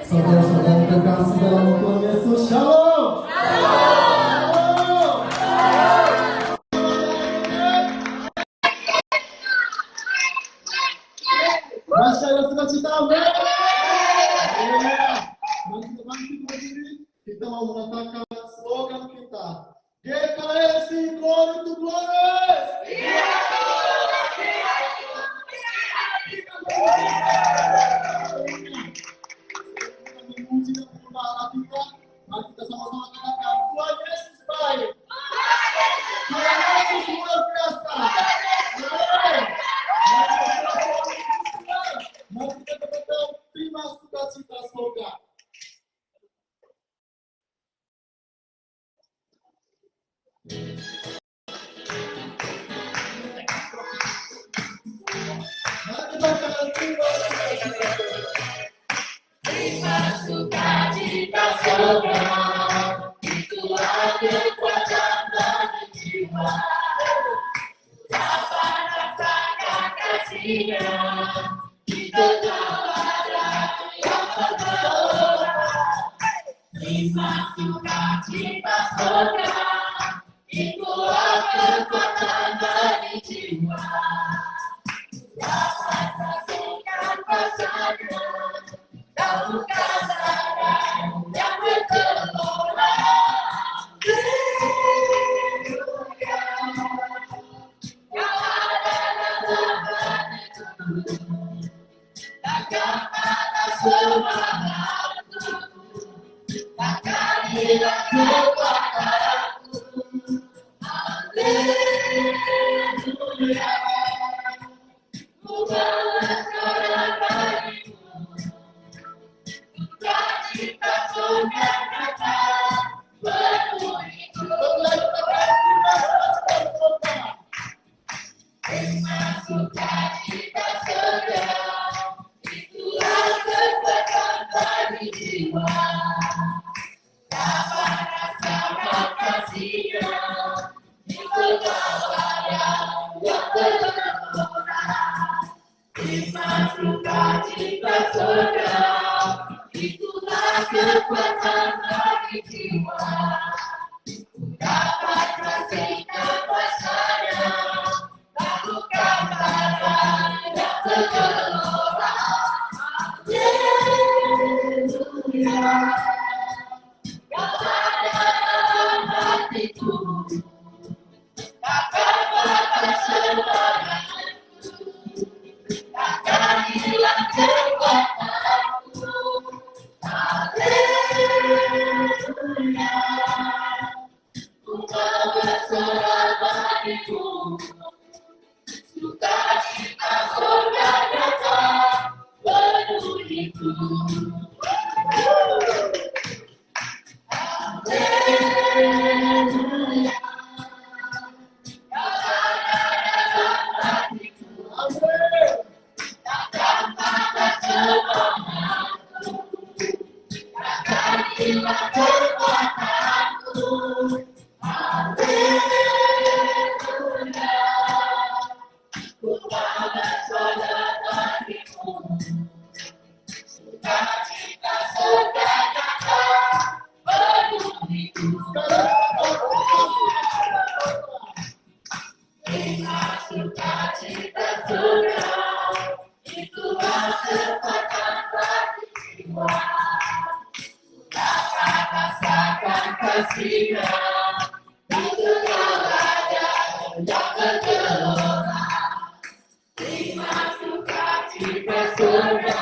Saudara-saudara terkasih dalam Tuhan Yesus, Shalom. Masya Allah, sukacita, amin. Mari kita bangkit berdiri, kita mau mengatakan slogan kita, GKSI Glory to Glory. Memuji dan menyembah kita, mari kita sama-sama katakan Tuhan Yesus baik. Tuhan Yesus luar biasa. Mari kita katakan terima sukacita slogan. Terima sukacita slogan, itulah kekuatan bagi jiwa. Dapat rasakan kasihnya, kita ada yang bergelora. Terima sukacita slogan, itulah kekuatan bagi jiwa. Dapat rasakan kasihnya, kau bukan sadar yang bergelora. Haleluya, kau ada dalam hatiku, takkan patah semangatku, takkan hilang kekuatanku. Haleluya, ku bersorak bagimu. Sukacita slogan kata penuhiku. Terima sukacita slogan, itulah kekuatan bagi jiwa. Dapat rasakan kasihnya, itu ada yang bergelora. Terima sukacita slogan, itulah kekuatan bagi jiwa. Dapat rasakan kuasanya, lakukan badan yang bergelora. Haleluya, kau ada dalam hatiku, takkan patah semangatku, takkan hilang kekuatanku. Haleluya, ku bersorak bagimu. Sukacita surga datang penuhiku. Haleluya, kau ada dalam hatiku, takkan patah semangatku, takkan hilang kekuatanku. Haleluya, ku bersorak bagimu. Sukacita surga datang penuhiku. Terima sukacita surga, itulah kekuatan bagi jiwa. Dapat rasakan kasihnya, itu ada yang bergelora. Terima sukacita surga,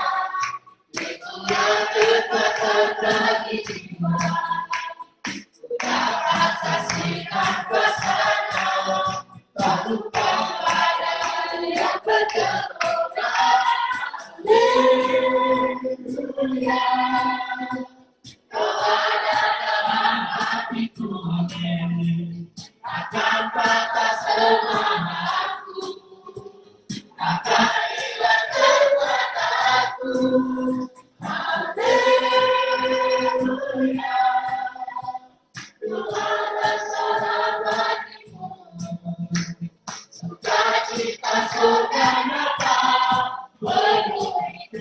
itulah kekuatan bagi jiwa. Dapat saksikan kuasanya, lakukan badan yang bergelora. Haleluya, kau ada dalam hatiku, takkan patah semangatku, takkan hilang kekuatanku. Haleluya, ku bersorak bagimu. Sukacita surga datang penuhiku.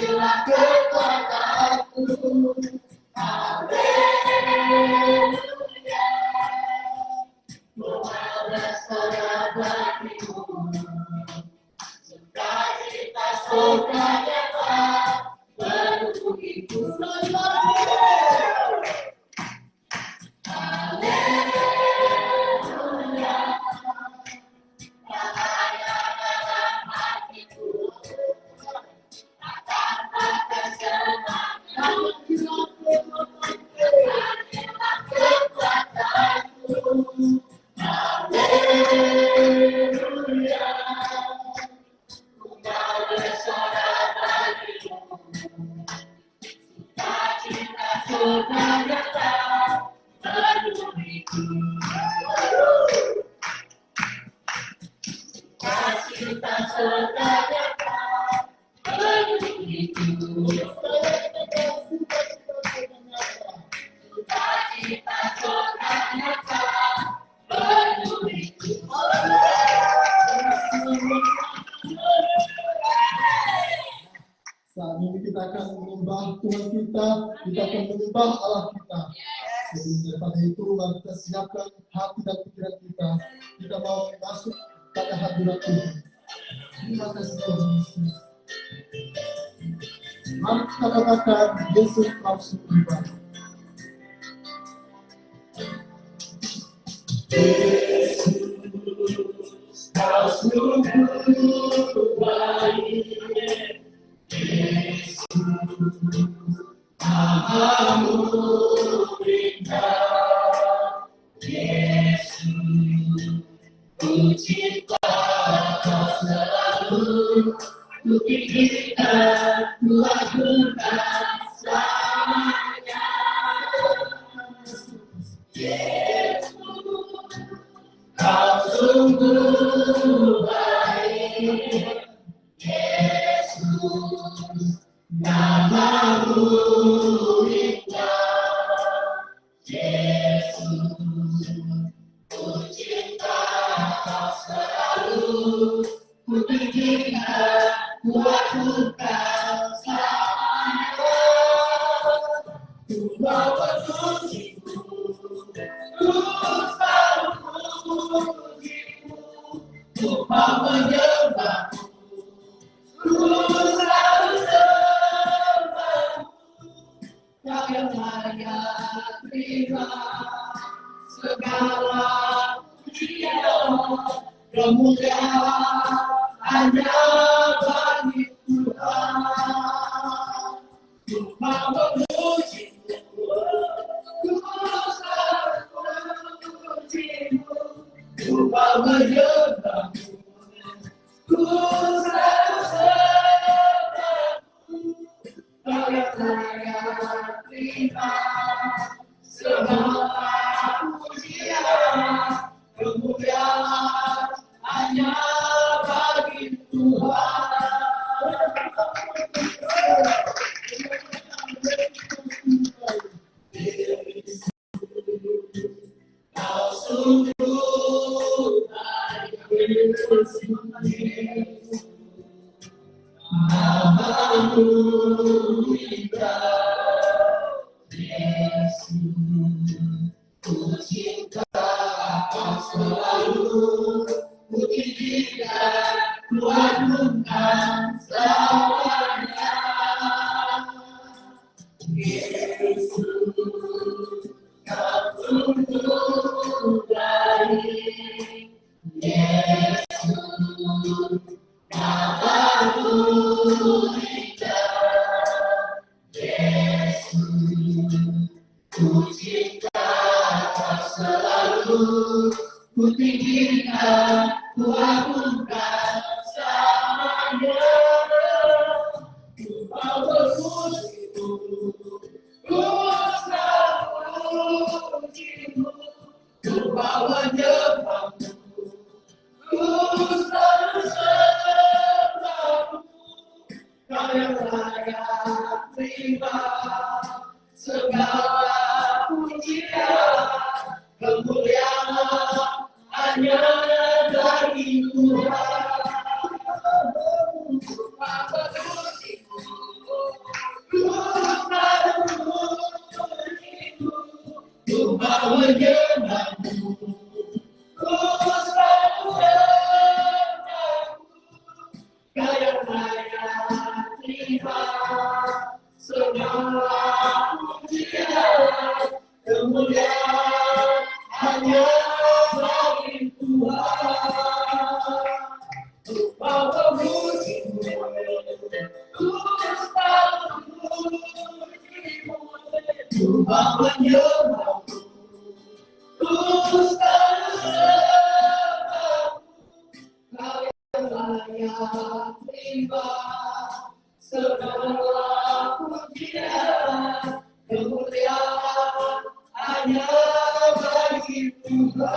Kasihlah kekuatanku. Haleluya. Doa bersorak bagimu. Sukacita surga dapat memenuhiku. Haleluya. Cahaya dalam hatiku akan berkesemangat. Kasihlah kekuatanku. Haleluya. Engkau bersorak bagimu. Sukacita surga datang memenuhiku. Sukacita surga datang memenuhiku. Sukacita surga datang memenuhiku. Saat ini kita akan menyembah Tuhan kita akan menyembah Allah kita. Sebelum daripada itu, mari kita siapkan hati dan pikiran kita. Kita mau masuk pada hadirat Tuhan. Terima kasih Tuhan Yesus. Mari kita katakan Yesus langsung tiba. Yesus, kau sungguh baik. Yesus, namamu indah. Yesus, ku cinta kau selalu. Ku tinggikan, ku agungkan selamanya. Yesus, kau sungguh baik. Yesus, namamu indah. Yesus, ku cinta kau selalu. Ku tinggikan, ku agungkan selamanya. Ku mau memujimu, ku selalu memujimu. Ku mau menyembahmu, ku selalu sembahmu. Kau yang layak terima segala pujian, kemuliaan hanya bagi Tuhan. Ku mau memujimu, ku selalu memujimu. Ku mau menyembahmu, ku selalu sembahmu. Kau yang layak terima segala pujian, kemuliaan hanya bagi Tuhan. Kau sungguh baik. Namamu indah. Yesus, ku cinta kau selalu. Ku tinggikan, ku agungkan selamanya. Yesus, kau sungguh baik. Yesus, namamu indah. Yesus, ku cinta kau selalu. Ku tinggikan, ku agungkan selamanya. Ku mau memujimu, ku selalu memujimu. Ku mau menyembahmu, ku selalu sembahmu. Kau yang layak terima segala pujian, kemuliaan hanya bagi Tuhan. Ku mau memujimu, ku terima segala pujian, kemuliaan hanya bagi Tuhan. Engkau memujimu, Tuhan memujimu, Tuhan menyembahmu, Tuhan menyembahmu. Layak terima segala pujian, kemuliaan hanya bagi Tuhan.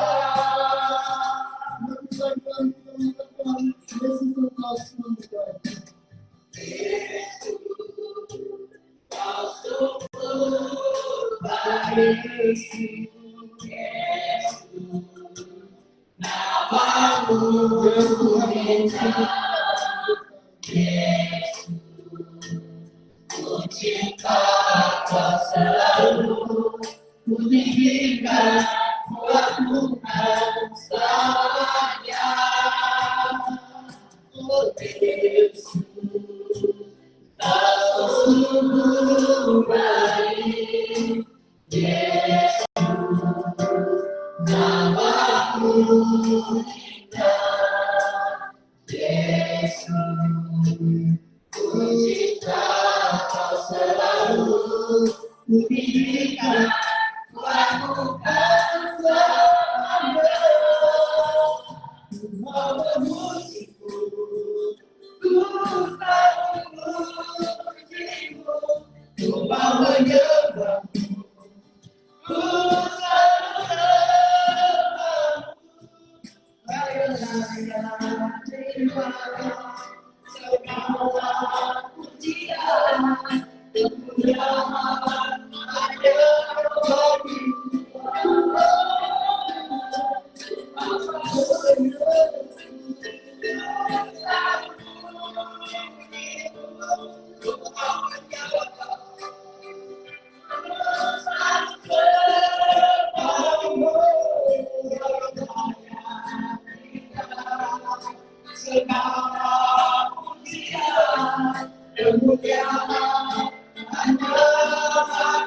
Yesus, kau sungguh baik, Yesus, namamu indah, Yesus, ku cinta kau selalu, ku tinggikan, ku agungkan selamanya. Oh Yesus, kau sungguh baik, Yesus, namamu indah, Yesus, ku cinta kau selalu, ku tinggikan, ku agungkan selamanya. Tuhan memujimu, Tuhan memujimu, Tuhan menyembahmu, Tuhan menyembahmu. Layak terima segala pujian, kemuliaan hanya bagi segala pujian, kemuliaan hanya bagi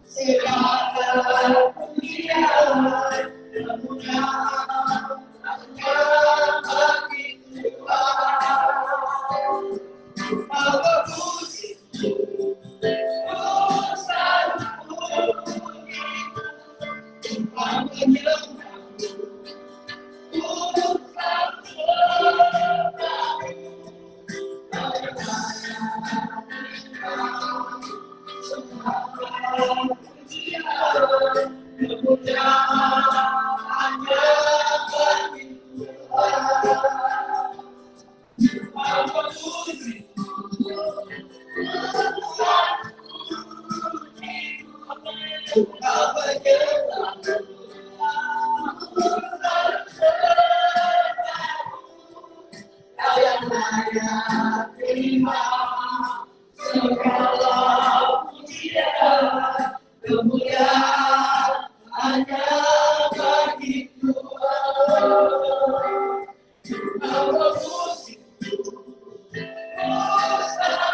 segala pujian, kemuliaan hanya bagi Tuhan. Tuhan memujimu, Tuhan memujimu, Tuhan menyembahmu, Tuhan menyembahmu. Segala pujian, kemuliaan hanya bagi Tuhan. Tuhan memujimu, Tuhan menyembahmu, layak terima segala pujian, kemuliaan hanya bagi Tuhan. Tuhan memujimu, Tuhan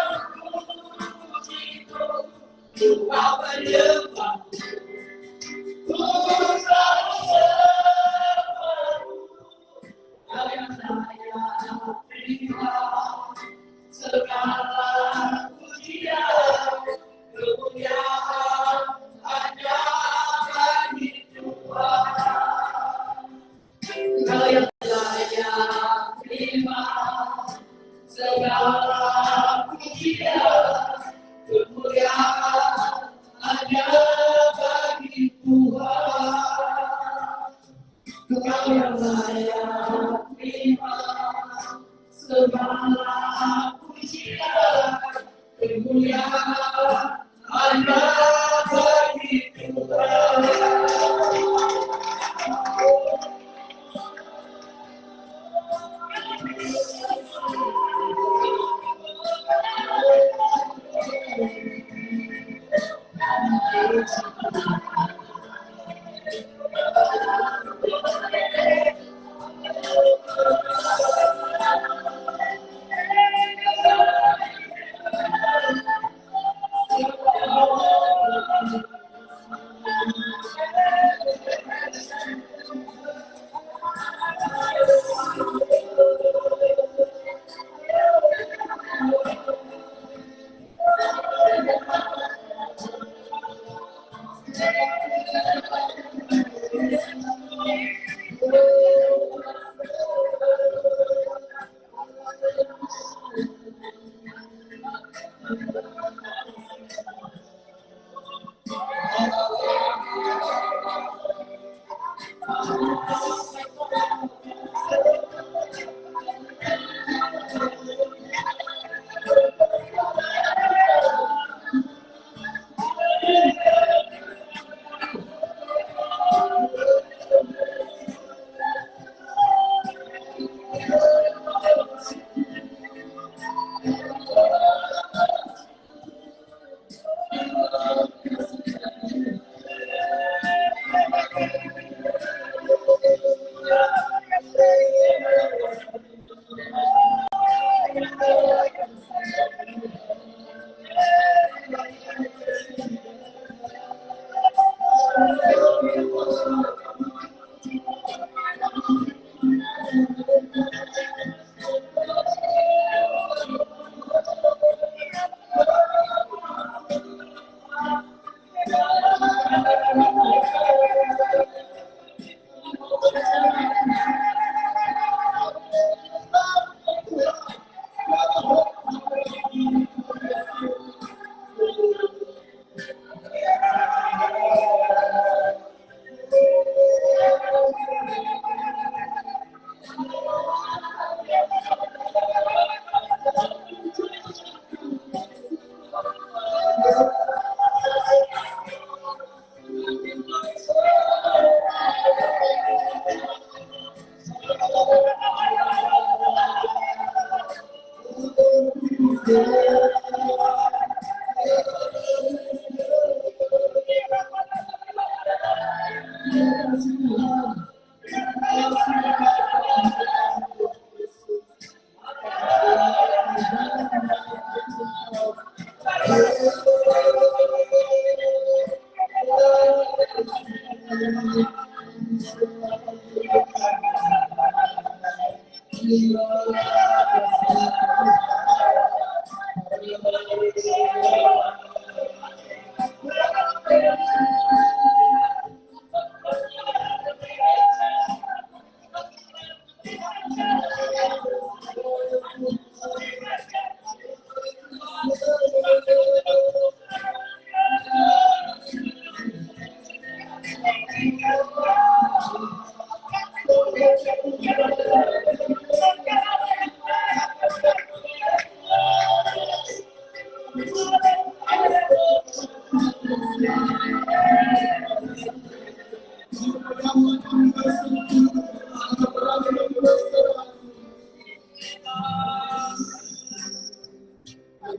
memujimu, Tuhan menyembahmu, Tuhan menyembahmu. Layak terima segala pujian, kemuliaan hanya bagi Tuhan. Layak terima segala pujian, kemuliaan hanya bagi Tuhan. Kau yang layak terima segala pujian, kemuliaan hanya bagi Tuhan.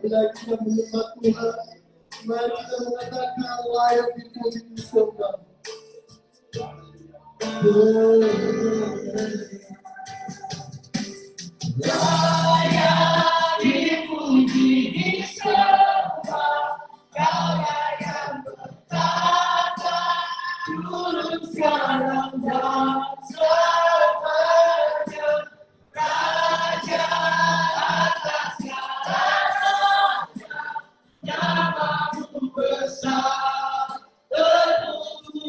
Bila kita menyembah Tuhan, mari kita mengatakan layak dipuji disembah. Layak dipuji disembah, Kaulah yang bertata dulu sekarang dan selamanya, Raja atas segala raja, namamu besar termulia.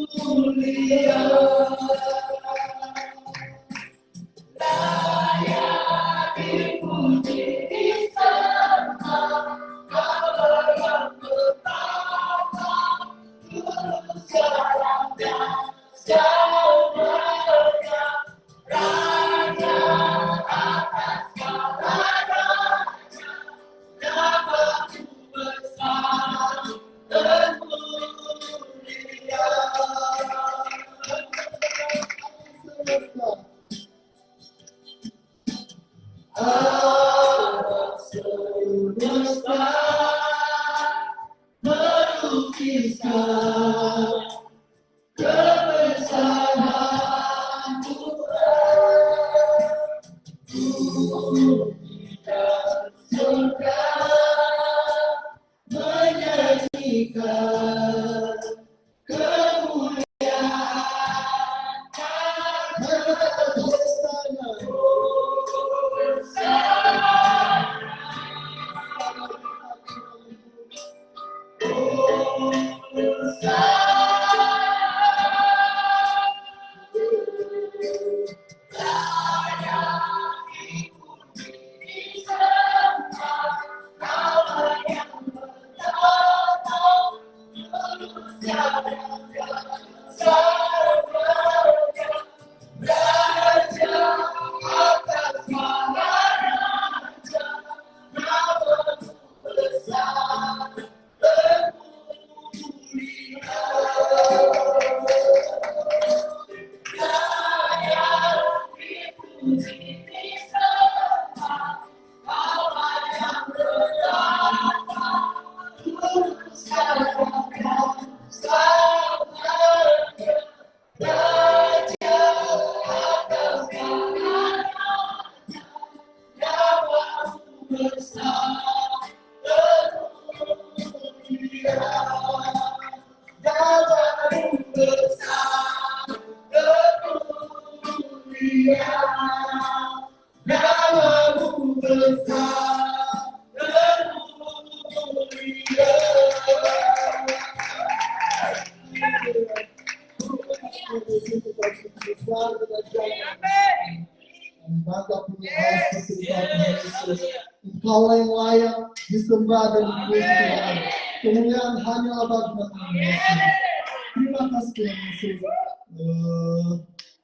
Layak dipuji disembah, Kaulah yang bertata dulu sekarang dan selamanya, Raja atas segala raja, namamu besar termulia. Alam semesta melukiskan kebesaran Tuhan. Bumi dan surga menyanyikan kemuliaan Engkaulah yang layak disembah dan dipuji Tuhan. Kemuliaan hanyalah bagi Tuhan Yesus. Terima kasih Tuhan Yesus.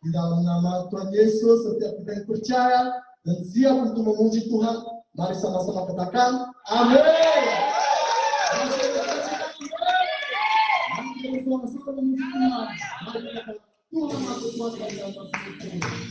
Di dalam nama Tuhan Yesus, setiap kita yang percaya dan siap untuk memuji Tuhan, mari sama-sama katakan, amin. Mari sama-sama memuji Tuhan. Mari katakan, Tuhan aku kuatkan di atas hidupku.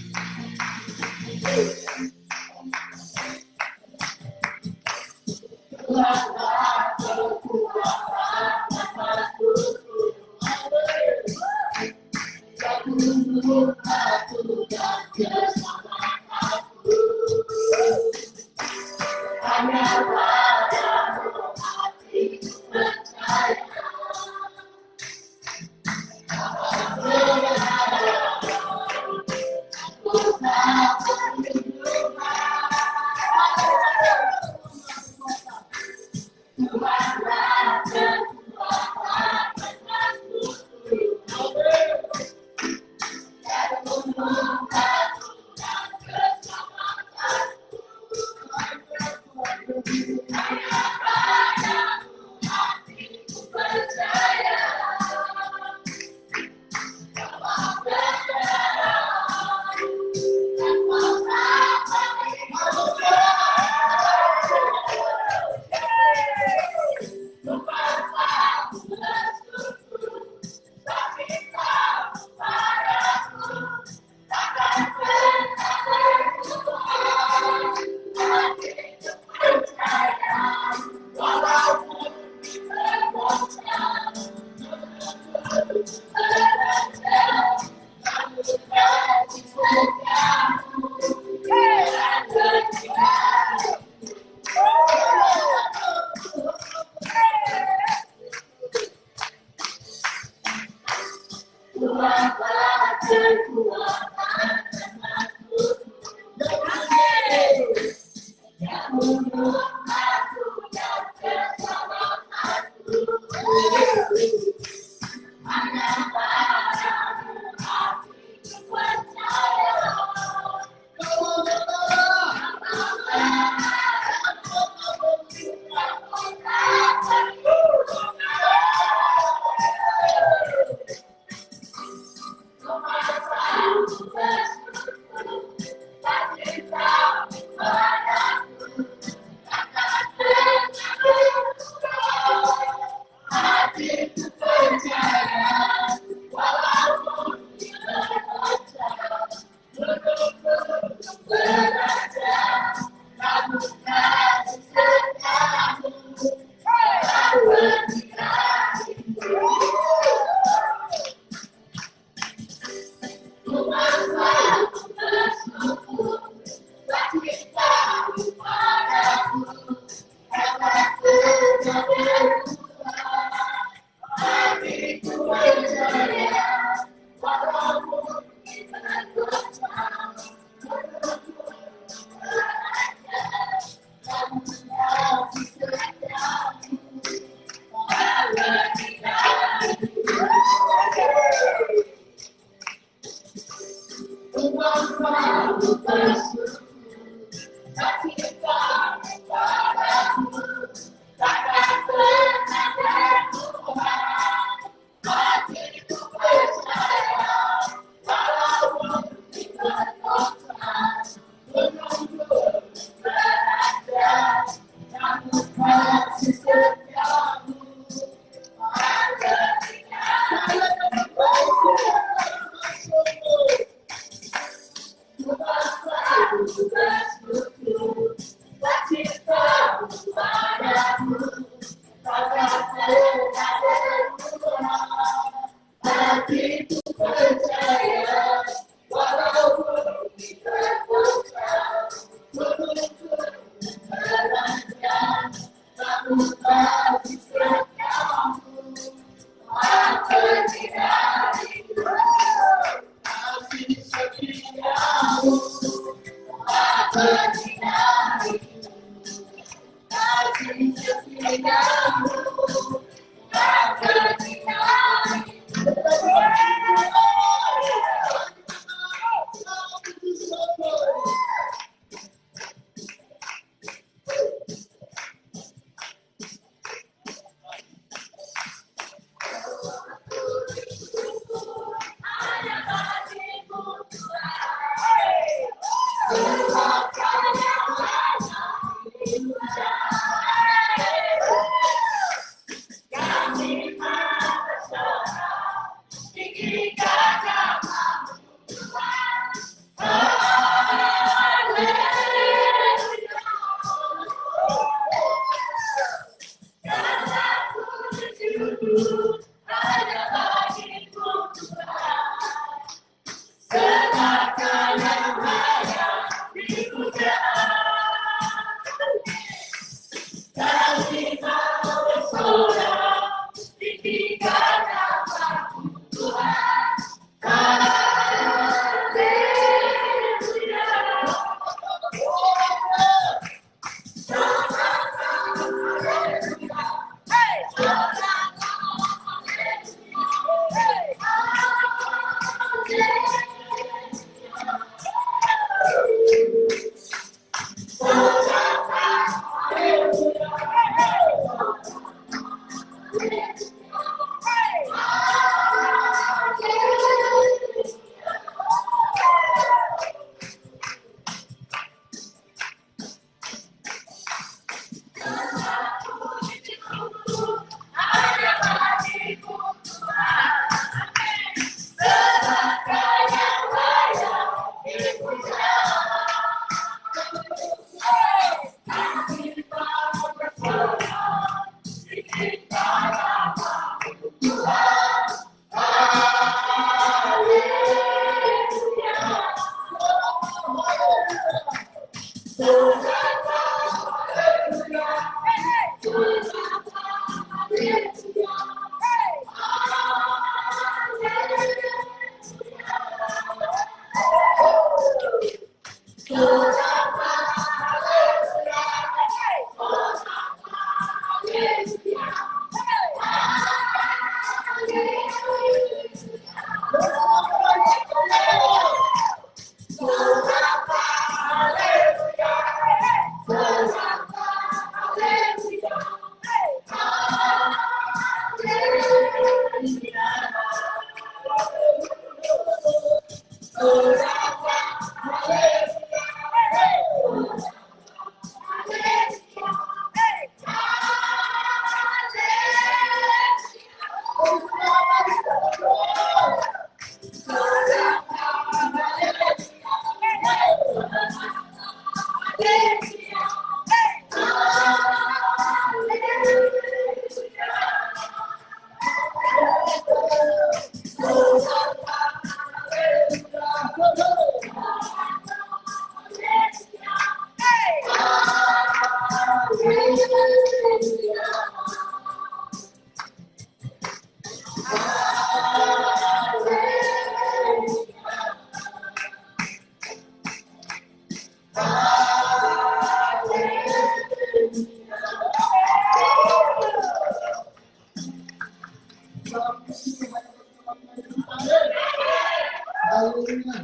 Haleluya.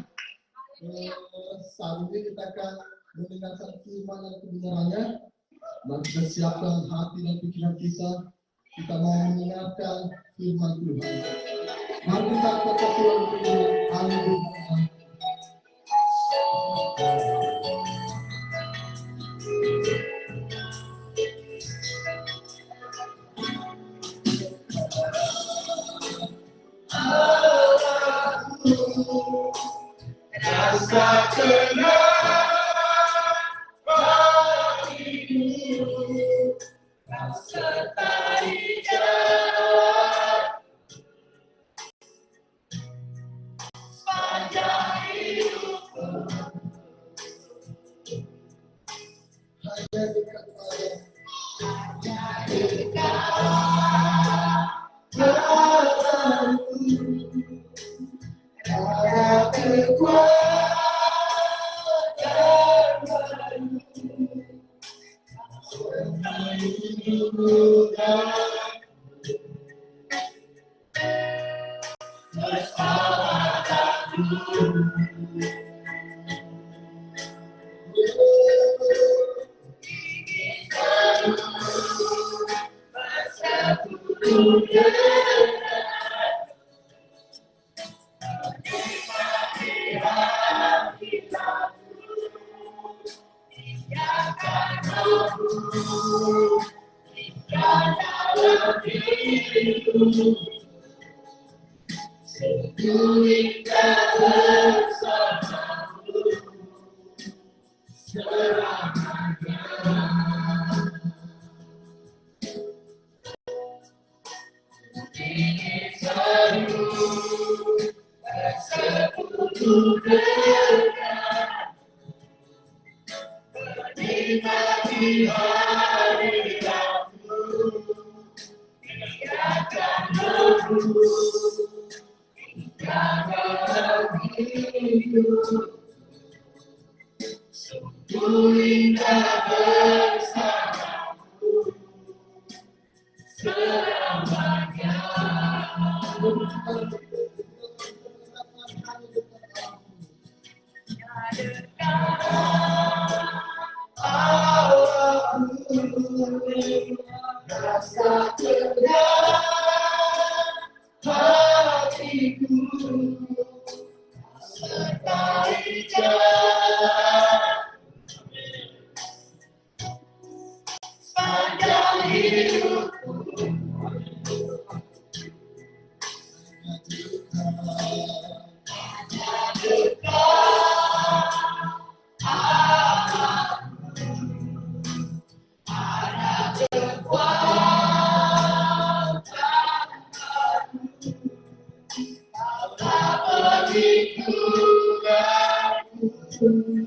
Saat ini kita akan mendengarkan firman dan kebenarannya. Mari kita siapkan hati dan pikiran kita. Kita mau mendengarkan firman Tuhan. Mari kita tetap Tuhan dengan haleluya. Rasa tenang bagiku, rasa hijau sepanjang hidupku. Hanya dekat pada ada kekuatan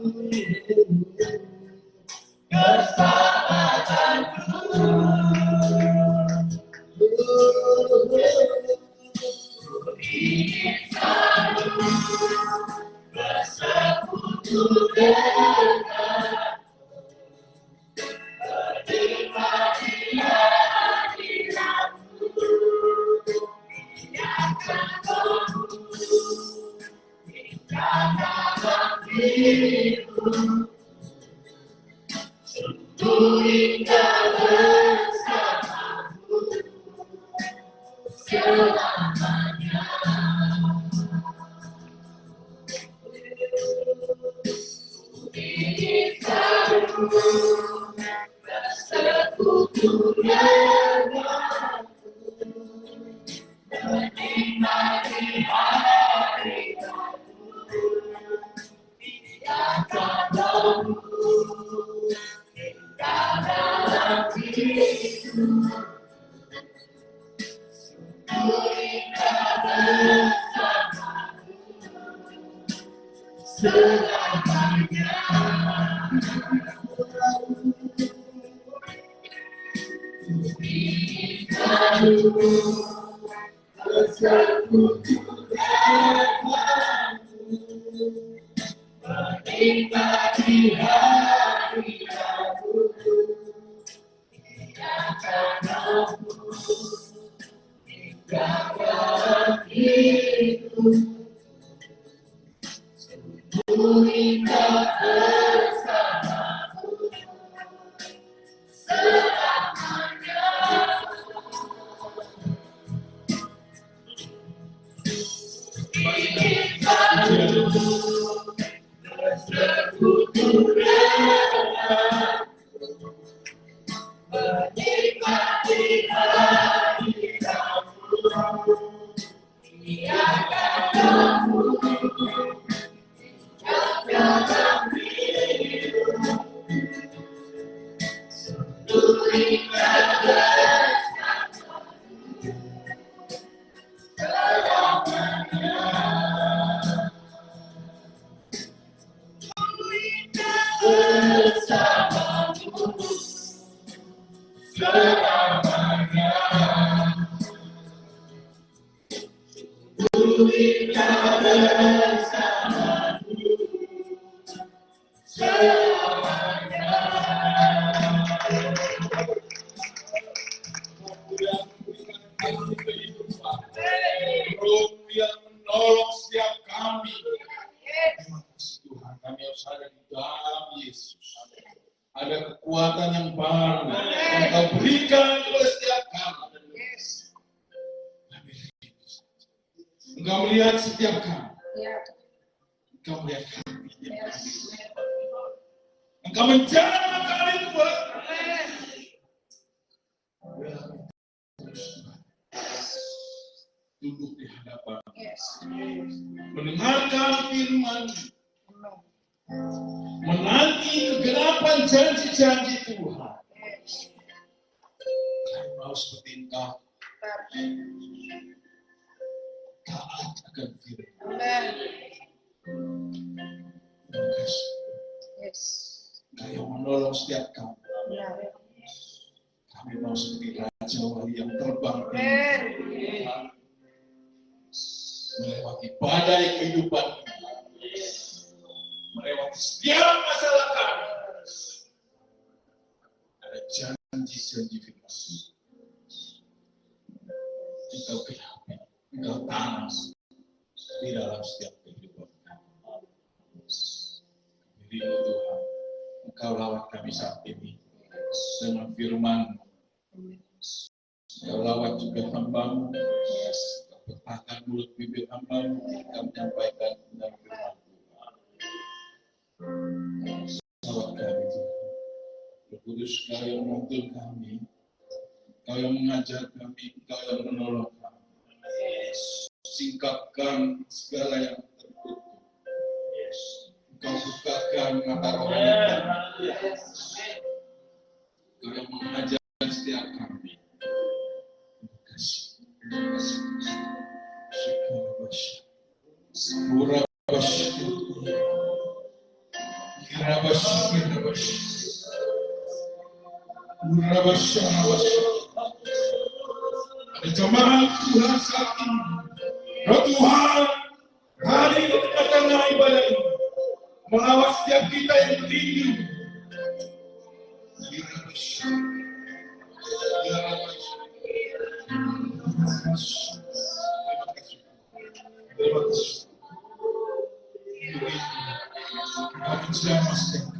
baru Ada jemaat Tuhan saat ini. Roh Tuhan hadir di tengah-tengah ibadah ini. Mengawasi setiap kita yang berdiri. Terima kasih. Kami sedang memastikan.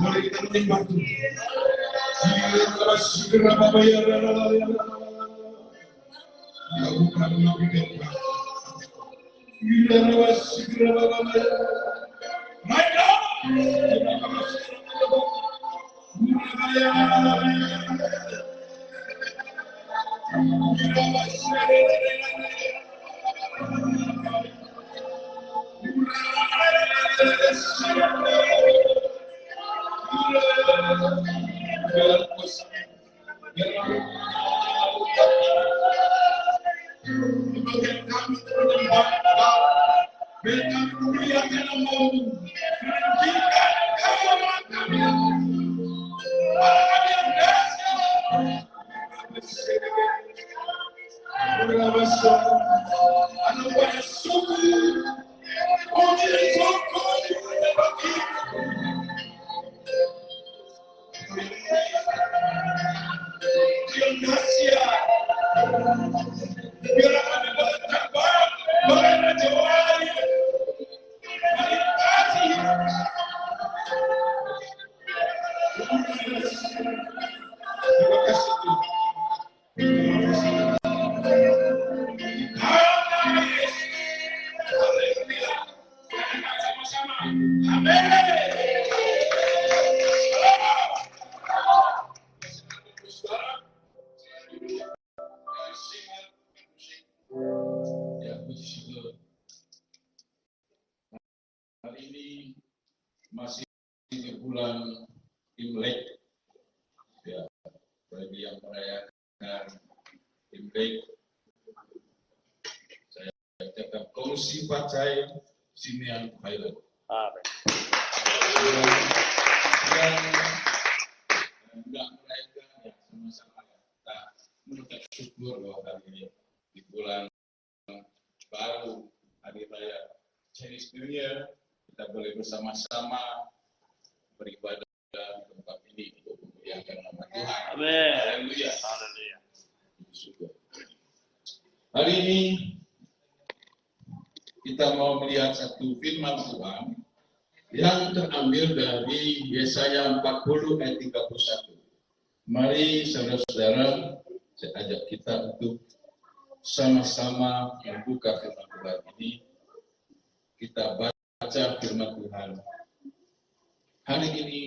Mari kita menikmati. Segera Bapak ya. Ya bukan lebih dekat. Segera Bapak ya. My God. Hari ini masih di bulan Imlek, ya, bagi yang merayakan Imlek, saya ucapkan kongsi pacai sinian pilot. Amin. Yang enggak merayakan, ya sama-sama kita mengucap syukur bahwa hari ini di bulan baru hari raya Chinese New Year kita boleh bersama-sama beribadah di tempat ini untuk memuliakan nama Tuhan. Amin. Haleluya. Haleluya. Syukur. Hari ini kita mau melihat satu firman Tuhan yang terambil dari Yesaya 40 ayat 31. Mari saudara-saudara, saya ajak kita untuk sama-sama membuka firman Tuhan ini. Kita baca firman Tuhan hari ini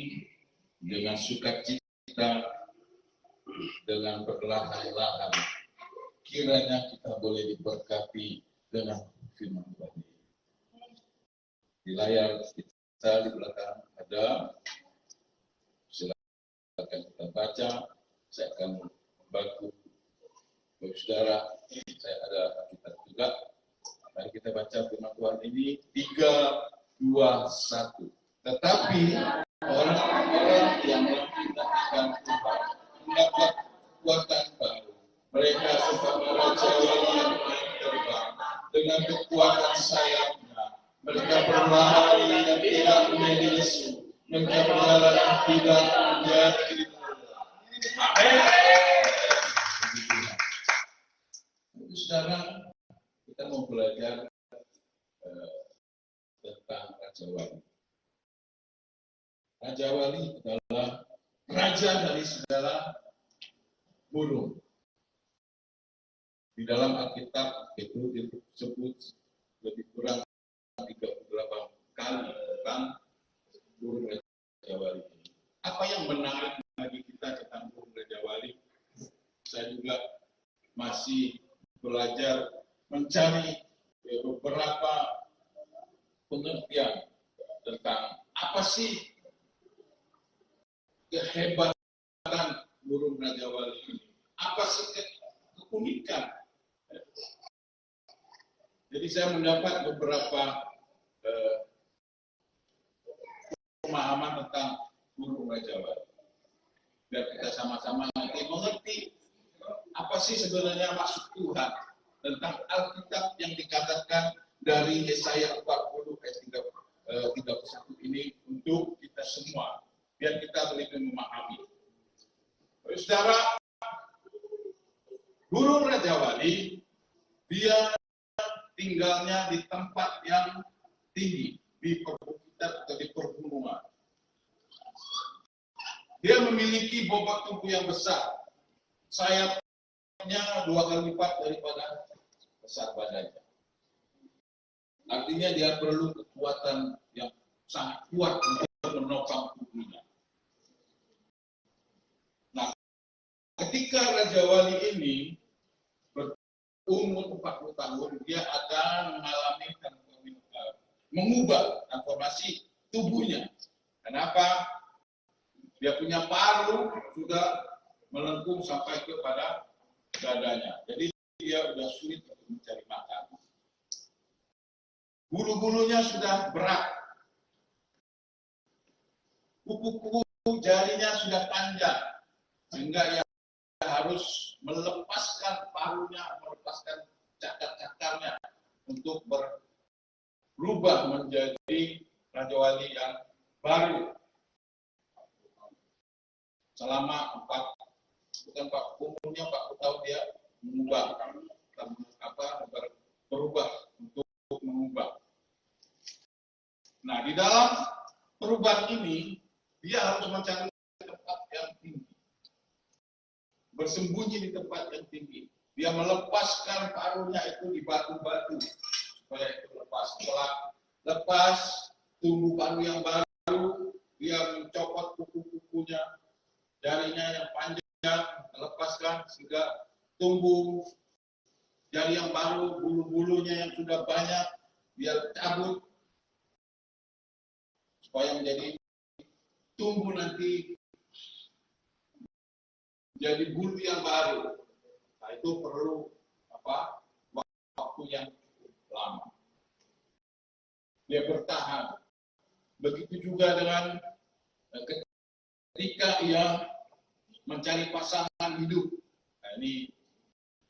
dengan sukacita, dengan perlahan-lahan. Kiranya kita boleh diberkati dengan firman Tuhan ini. Di layar kita di belakang ada, silakan kita baca. Saya akan membantu saudara. Saya ada Alkitab juga. Mari kita baca firman Tuhan ini 3, 2, 1. Tetapi orang-orang yang mempindahkan Tuhan mendapat kekuatan baru. Mereka seperti raja-raja yang naik terbang dengan kekuatan sayapnya. Mereka berlari dan tidak menjadi lesu. Mereka berjalan dan tidak menjadi lelah. Amin. Saudara, kita mau belajar tentang Raja Wali. Raja Wali adalah raja dari segala burung. Di dalam Alkitab itu disebut lebih kurang 38 kali tentang burung Raja Wali ini. Apa yang menarik bagi kita tentang burung Raja Wali? Saya juga masih belajar mencari beberapa pengertian tentang apa sih kehebatan burung Raja Wali ini. Apa sih keunikan. Jadi saya mendapat beberapa pemahaman tentang burung Raja Wali. Biar kita sama-sama nanti mengerti apa sih sebenarnya maksud Tuhan tentang Alkitab yang dikatakan dari Yesaya 40 ayat 31 ini untuk kita semua, biar kita lebih memahami. Saudara, burung Raja Wali, dia tinggalnya di tempat yang tinggi, di perbukitan atau di pergunungan. Dia memiliki bobot tubuh yang besar, sayapnya 2 kali lipat daripada besar badannya. Artinya dia perlu kekuatan yang sangat kuat untuk menopang tubuhnya. Nah, ketika Raja Wali ini berumur 40 tahun, dia akan mengalami mengubah transformasi tubuhnya. Kenapa? Dia punya paru sudah melengkung sampai kepada dadanya. Jadi dia sudah sulit untuk mencari makan. Bulu-bulunya sudah berat. Kuku-kuku jarinya sudah panjang. Sehingga ia harus melepaskan parunya, melepaskan cakar-cakarnya untuk berubah menjadi Raja Wali yang baru. Selama 40 tahun dia mengubah, berubah untuk mengubah. Nah, di dalam perubahan ini dia harus mencari tempat yang tinggi, bersembunyi di tempat yang tinggi. Dia melepaskan parunya itu di batu-batu supaya itu lepas. Setelah lepas tumbuh paru yang baru, dia mencopot kuku-kukunya, jarinya yang panjang, lepaskan sehingga tumbuh jari yang baru, bulu-bulunya yang sudah banyak, dia cabut supaya menjadi tumbuh nanti jadi bulu yang baru. Nah, itu perlu waktu yang lama. Dia bertahan. Begitu juga dengan ketika ia mencari pasangan hidup. Nah, ini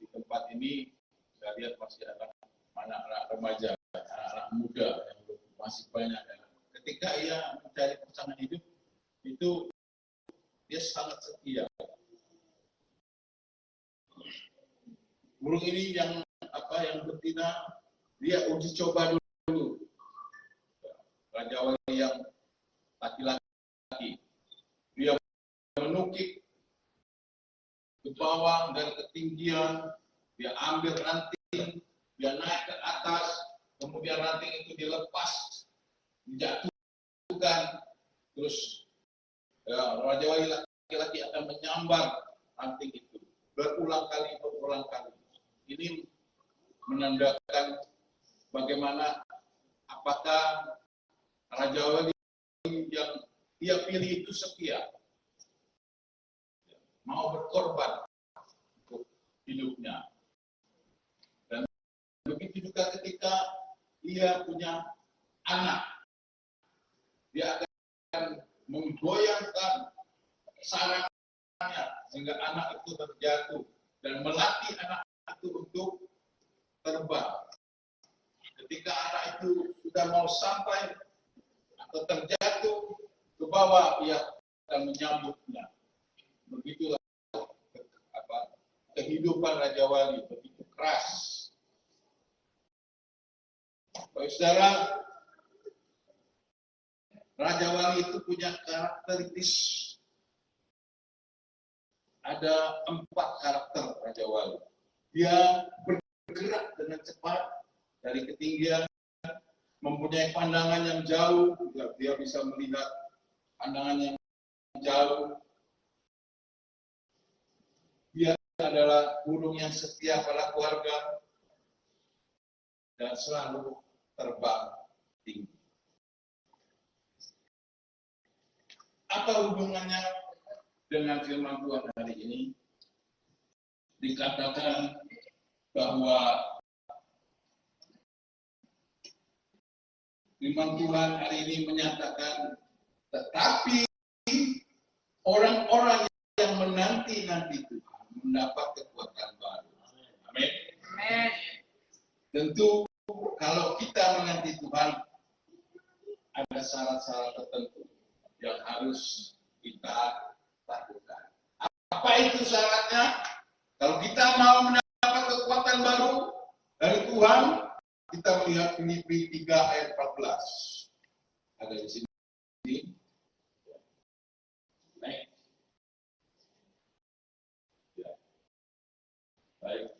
di tempat ini saya lihat masih ada anak-anak remaja, anak-anak muda yang masih banyak. Ketika ia mencari pasangan hidup, itu dia sangat setia. Burung ini yang betina, dia uji coba dulu. Raja Wali yang laki-laki, dia menukik ke bawah dari ketinggian, dia ambil ranting, dia naik ke atas, kemudian ranting itu dilepas, dijatuhkan, terus Raja Wali laki-laki akan menyambar ranting itu berulang kali. Ini menandakan bagaimana apakah Raja Wali yang dia pilih itu setia, mau berkorban untuk hidupnya. Dan begitu juga ketika ia punya anak, dia akan menggoyangkan sarangnya sehingga anak itu terjatuh dan melatih anak itu untuk terbang. Ketika anak itu sudah mau sampai atau terjatuh ke bawah, ia akan menyambutnya. Begitulah kehidupan Raja Wali, begitu keras. Baik saudara, Raja Wali itu punya karakteristik. Ada 4 karakter Raja Wali. Dia bergerak dengan cepat dari ketinggian, mempunyai pandangan yang jauh, dia bisa melihat pandangan yang jauh. Dia adalah burung yang setia pada keluarga dan selalu terbang tinggi. Apa hubungannya dengan firman Tuhan hari ini? dikatakan bahwa firman Tuhan hari ini menyatakan, tetapi orang-orang yang menanti-nanti Tuhan mendapat kekuatan baru. Amin. Tentu kalau kita menanti Tuhan, ada syarat-syarat tertentu yang harus kita lakukan. Apa itu syaratnya? Kalau kita mau mendapat kekuatan baru dari Tuhan, kita melihat Filipi 3 ayat 14. Ada di sini. Baik. Ya. Baik.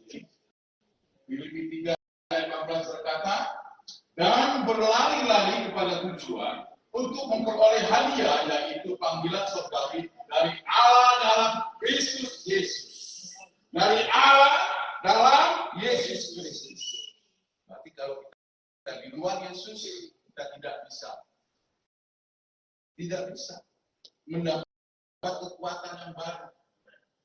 Filipi 3 ayat 14 berkata, dan berlari-lari kepada tujuan untuk memperoleh hadiah, yaitu panggilan surgawi dari Allah dalam Kristus Yesus. Dari Allah dalam Yesus Kristus. Berarti kalau kita di luar Yesus, kita tidak bisa mendapat kekuatan yang baru.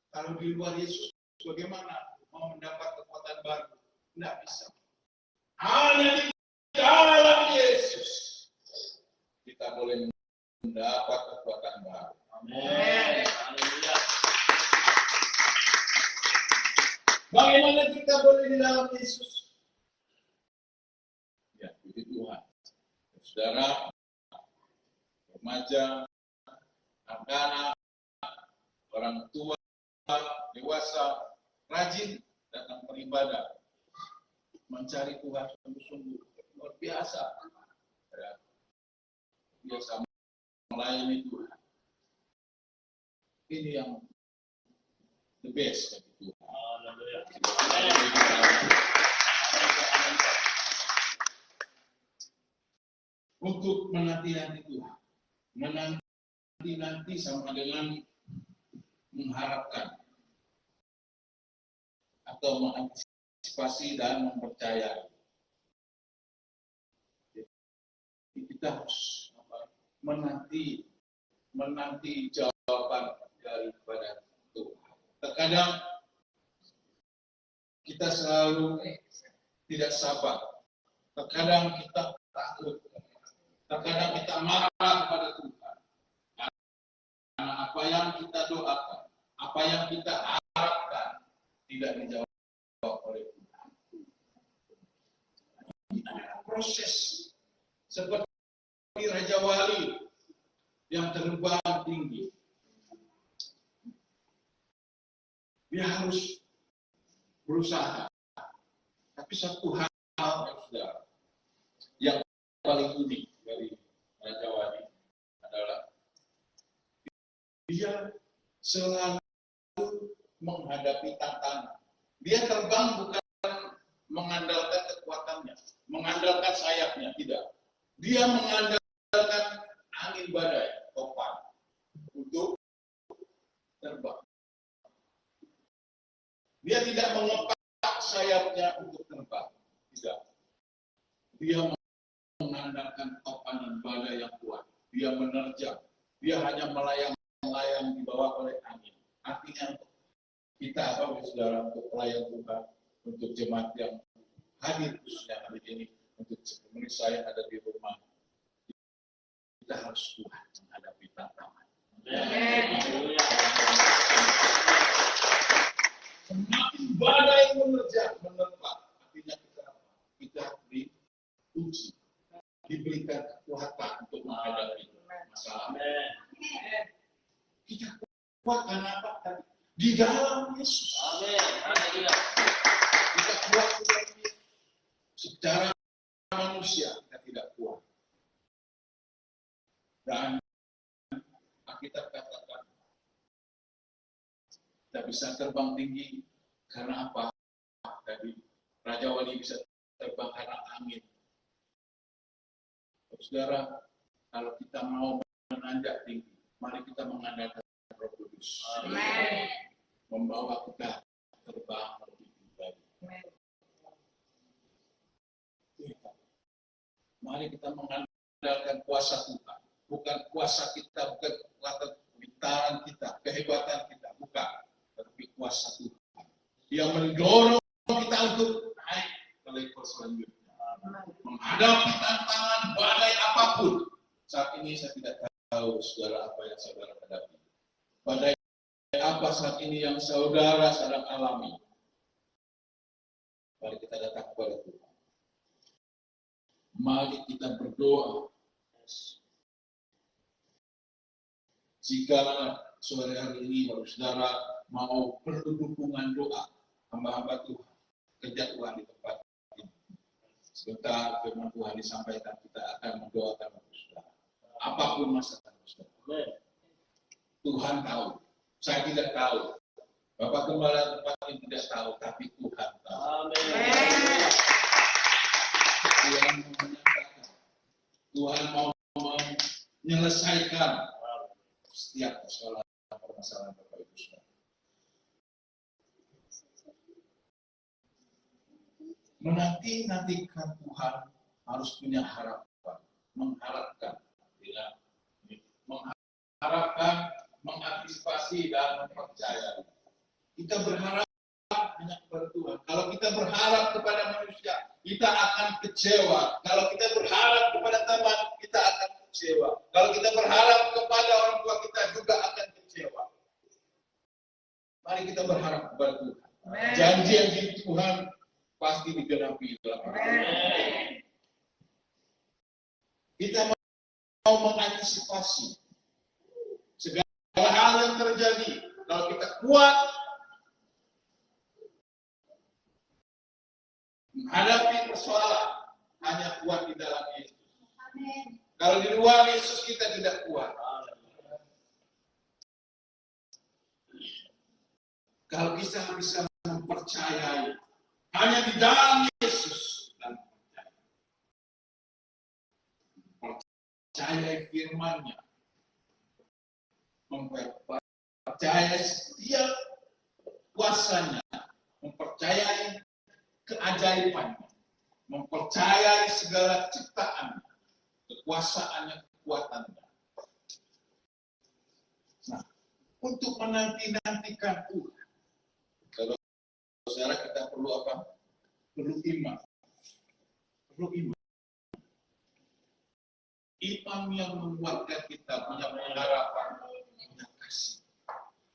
Kalau di luar Yesus, bagaimana mau mendapat kekuatan baru? Tidak bisa. Hanya di dalam Yesus kita boleh mendapat kekuatan baru. Amin. Bagaimana kita boleh di dalam Yesus? Ya, puji Tuhan. Saudara, remaja, anak-anak, orang tua, dewasa, rajin datang beribadah, mencari Tuhan sungguh-sungguh, luar biasa. Ya, biasa melayani Tuhan. Ini yang the best bagi Tuhan. Untuk menanti-nanti Tuhan, menanti-nanti sama dengan mengharapkan atau mengantisipasi dan mempercayai. Kita harus menanti jawaban daripada Tuhan. Terkadang kita selalu tidak sabar. Terkadang kita takut. Terkadang kita marah kepada Tuhan. Karena apa yang kita doakan, apa yang kita harapkan tidak dijawab oleh Tuhan. Ini adalah proses seperti Raja Wali yang terbang tinggi. Dia harus berusaha. Tapi satu hal yang paling unik dari Raja Wali adalah dia selalu menghadapi tantangan. Dia terbang bukan mengandalkan kekuatannya, mengandalkan sayapnya, tidak. Dia mengandalkan angin badai, topan, untuk terbang. Dia tidak mengepak sayapnya untuk terbang, tidak. Dia mengandalkan topan dan badai yang kuat. Dia menerjang. Dia hanya melayang-layang dibawa oleh angin. Artinya kita saudara, untuk pelayan Tuhan, untuk jemaat yang hadir khususnya hari ini, untuk seperti saya ada di rumah, kita harus kuat menghadapi tantangan. Semakin badai menerpa, artinya kita diuji, diberikan kekuatan untuk menghadapi masalah. Kita kuat karena apa? Di dalam Yesus. Kita kuat secara manusia, kita tidak kuat. Dan kita katakan, kita bisa terbang tinggi karena apa? Tadi Raja Wali bisa terbang karena angin. Saudara, kalau kita mau menanjak tinggi, mari kita mengandalkan Roh Kudus. Membawa kita terbang lebih tinggi lagi. Mari kita mengandalkan kuasa Tuhan. Bukan kuasa kita, bukan kekuatan pintaran kita, kehebatan kita, bukan. Tapi kuasa Tuhan yang mendorong kita untuk naik ke level selanjutnya. Menghadapi tantangan badai apapun. Saat ini saya tidak tahu saudara apa yang saudara hadapi. Badai apa saat ini yang saudara sedang alami. Mari kita datang kepada Tuhan. Mari kita berdoa. Jika sore hari ini baru saudara mau perlu dukungan doa, hamba-hamba Tuhan, kerja Tuhan di tempat ini. Sebentar firman Tuhan disampaikan, kita akan mendoakan saudara. Apapun masalah saudara. Tuhan tahu. Saya tidak tahu. Bapak Gembala tempat ini tidak tahu, tapi Tuhan tahu. Amin. Tuhan mau menyatakan, Tuhan mau menyelesaikan setiap permasalahan Bapak Ibu Saudara. Menanti-nantikan Tuhan harus punya harapan, mengharapkan, ya, mengharapkan, mengantisipasi dan mempercayai. Kita berharap hanya kepada Tuhan. Kalau kita berharap kepada manusia, kita akan kecewa. Kalau kita berharap kepada teman, kita akan kecewa. Kalau kita berharap kepada orang tua, kita juga akan kecewa. Mari kita berharap kepada Tuhan. Janji-janji Tuhan pasti digenapi dalam hidup. Kita mau mengantisipasi segala hal yang terjadi. Kalau kita kuat menghadapi persoalan, hanya kuat di dalam Yesus. Kalau di luar Yesus kita tidak kuat. Kalau kita bisa mempercayai hanya di dalam Yesus dan mempercayai firman-Nya, mempercayai setiap kuasanya, mempercayai keajaibannya, mempercayai segala ciptaan, kekuasaannya, kekuatannya. Nah, untuk menanti-nantikan Tuhan, kalau saudara kita perlu apa? Perlu iman. Perlu iman. Iman yang membuatkan kita punya pengharapan, punya kasih.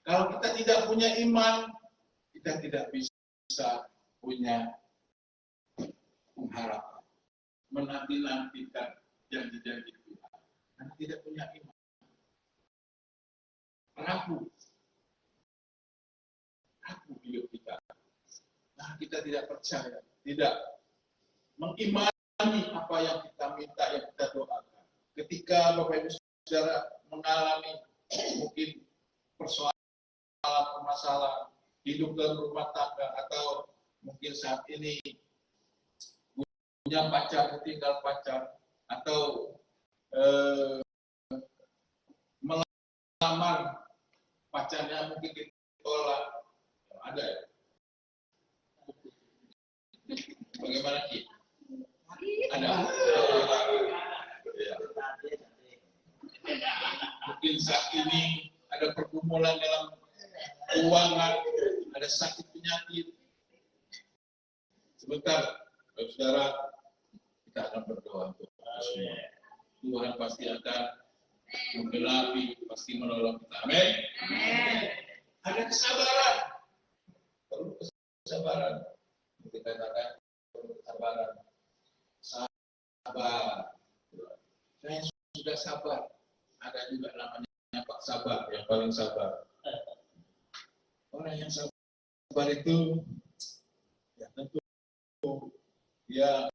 Kalau kita tidak punya iman, kita tidak bisa punya pengharapan, menanti-nantikan janji-janji Tuhan. Karena tidak punya iman. Ragu hidup kita. Nah, kita tidak percaya, tidak mengimani apa yang kita minta, yang kita doakan. Ketika Bapak Ibu Saudara mengalami mungkin permasalahan hidup dalam rumah tangga, atau mungkin saat ini punya pacar, tinggal pacar, atau melamar pacarnya mungkin ditolak, ada ya? Bagaimana Ki? Ada. Ya. Mungkin saat ini ada pergumulan dalam keuangan, ada sakit penyakit. Sebentar, saudara, kita akan berdoa untuk semua. Tuhan pasti akan menggenapi, pasti menolong kita. Amin. Ada kesabaran. Perlu kesabaran. Kita katakan perlu kesabaran. Sabar. Saya sudah sabar. Ada juga namanya Pak Sabar, yang paling sabar. Orang yang sabar itu ya tentu dia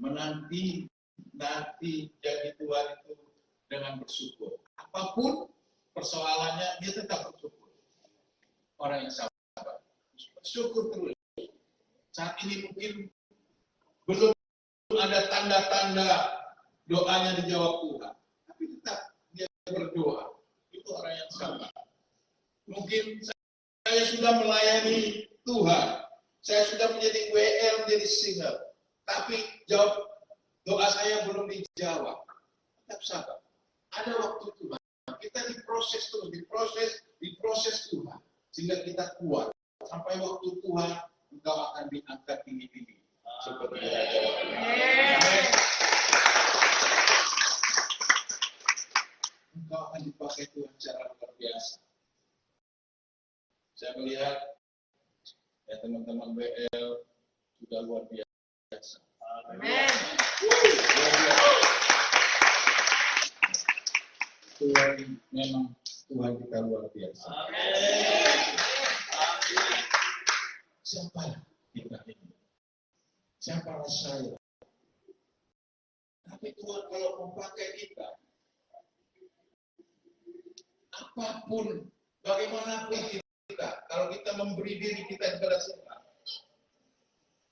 menanti janji Tuhan itu dengan bersyukur. Apapun persoalannya, dia tetap bersyukur. Orang yang sabar, bersyukur terus. Saat ini mungkin belum ada tanda-tanda doanya dijawab Tuhan, tapi tetap dia berdoa. Itu orang yang sabar. Mungkin saya sudah melayani Tuhan, saya sudah menjadi WL, menjadi single, tapi doa saya belum dijawab. Tetap sabar. Ada waktu Tuhan. Kita diproses terus, diproses Tuhan. sehingga kita kuat sampai waktu Tuhan engkau akan diangkat tinggi-tinggi seperti Raja. Amin. Engkau akan dipakai Tuhan secara luar biasa. Saya melihat ya teman-teman BL sudah luar biasa. Amin. Tuhan memang Tuhan kita luar biasa. Siapa kita ini? Siapa saya? Tapi Tuhan kalau memakai kita, apapun, bagaimanapun kita, kalau kita memberi diri kita kepada Tuhan,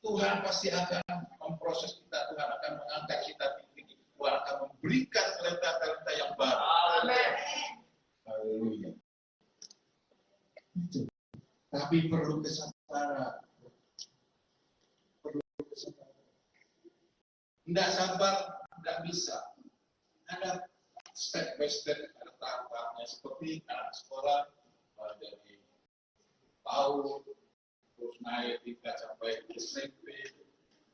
Tuhan pasti akan memproses kita, Tuhan akan mengangkat kita tinggi, Tuhan akan memberikan talenta-talenta yang baru. Amin. Haleluya. Itu. Tapi perlu kesabaran. Perlu kesabaran. Tidak sabar, tidak bisa. Ada step by step, ada tahap-tahapnya seperti anak sekolah dari tahun terus naik tingkat sampai SMP,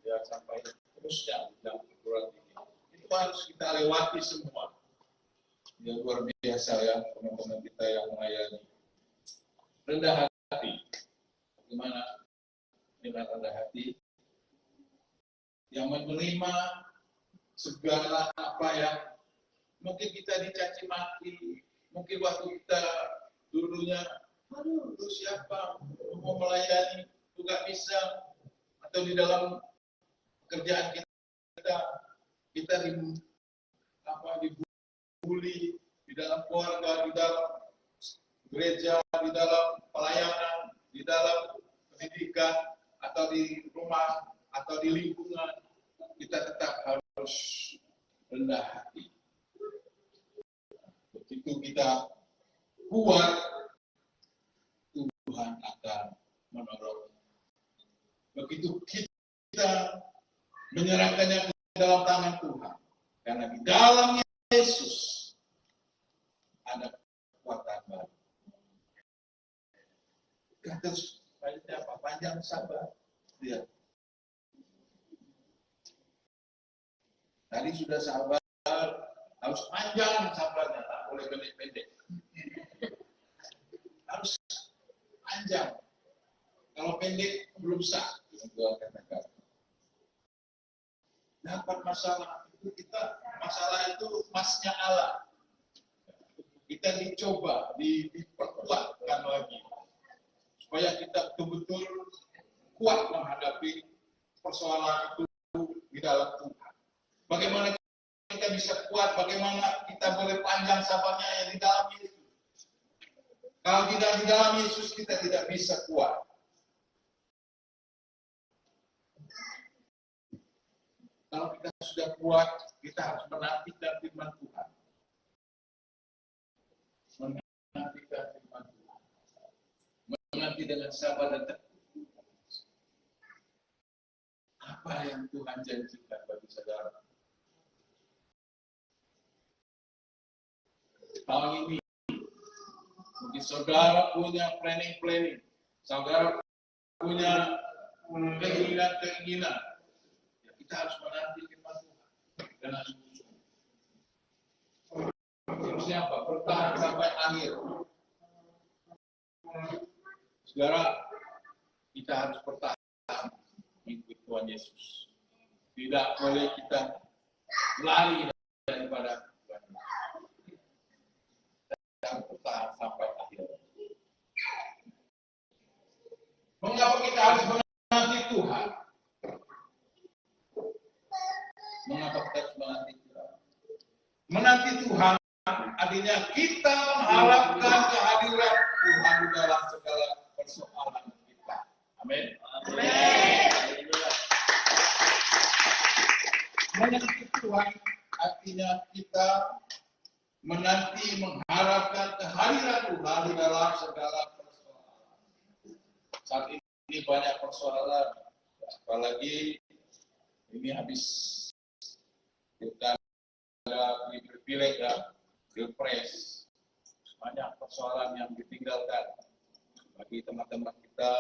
ya sampai terusnya dalam perguruan tinggi. Itu harus kita lewati semua. Ya luar biasa ya teman-teman kita yang melayani. Rendah hati. Bagaimana dengan rendah hati? Yang menerima segala apa yang mungkin kita dicaci maki, mungkin waktu kita dulunya, aduh lu siapa mau melayani, lu gak bisa, atau di dalam pekerjaan kita dibully, di dalam keluarga, di dalam gereja, di dalam pelayanan, di dalam pendidikan, atau di rumah, atau di lingkungan, kita tetap harus rendah hati. Begitu kita kuat, Tuhan akan menolong. Begitu kita menyerahkannya ke dalam tangan Tuhan, karena di dalam Yesus ada kekuatan baru. Kita terus panjang sabar. Lihat. Tadi sudah sabar, harus panjang sabarnya, tak boleh pendek-pendek. Harus panjang. Kalau pendek belum sah, Tuhan katakan. Dapat masalah itu emasnya Allah. Kita dicoba, diperkuatkan lagi. Supaya kita betul-betul kuat menghadapi persoalan itu di dalam Tuhan. Bagaimana kita bisa kuat, bagaimana kita boleh panjang sabarnya yang di dalam Yesus. Kalau tidak di dalam Yesus, kita tidak bisa kuat. Kalau kita sudah kuat, kita harus menantikan firman Tuhan. Menantikan firman Tuhan. Menanti dengan sabar dan teguh. Apa yang Tuhan janjikan bagi saudara? Tahun ini, mungkin saudara punya planning, saudara punya keinginan, ya kita harus menanti firman Tuhan dengan sungguh-sungguh. Terusnya apa? Bertahan sampai akhir. Saudara, kita harus bertahan mengikuti Tuhan Yesus. Tidak boleh kita lari daripada Tuhan. Kita harus bertahan sampai akhir. Mengapa kita harus menanti Tuhan? Mengapa kita harus menanti Tuhan? Menanti Tuhan artinya kita mengharapkan kehadiran Tuhan di dalam segala persoalan kita. Amin. Menanti Tuhan artinya kita menanti, mengharapkan kehadiran Tuhan di dalam segala persoalan. Saat ini banyak persoalan, apalagi ini habis pilkada, pilek dan pilpres, banyak persoalan yang ditinggalkan. bagi teman-teman kita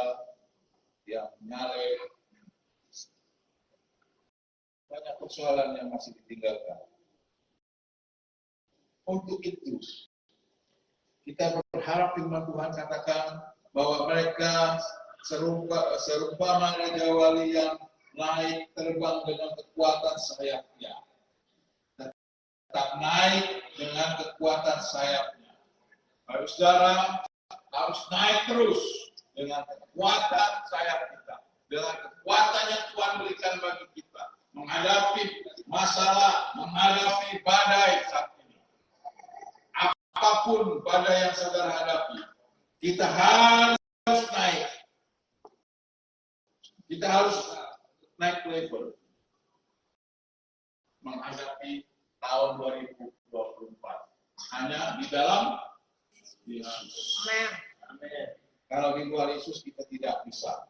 yang nyalek, banyak persoalan yang masih ditinggalkan. Untuk itu, kita berharap firman Tuhan katakan bahwa mereka serumpama Raja Wali yang naik terbang dengan kekuatan sayapnya. Tetap naik dengan kekuatan sayapnya. Bapak Saudara, harus naik terus dengan kekuatan sayap kita. Dengan kekuatan yang Tuhan berikan bagi kita. Menghadapi masalah, menghadapi badai saat ini. Apapun badai yang saudara hadapi, kita harus naik. Kita harus naik level. Menghadapi tahun 2024. Hanya di dalam Yesus. Amin. Kalau di luar Yesus kita tidak bisa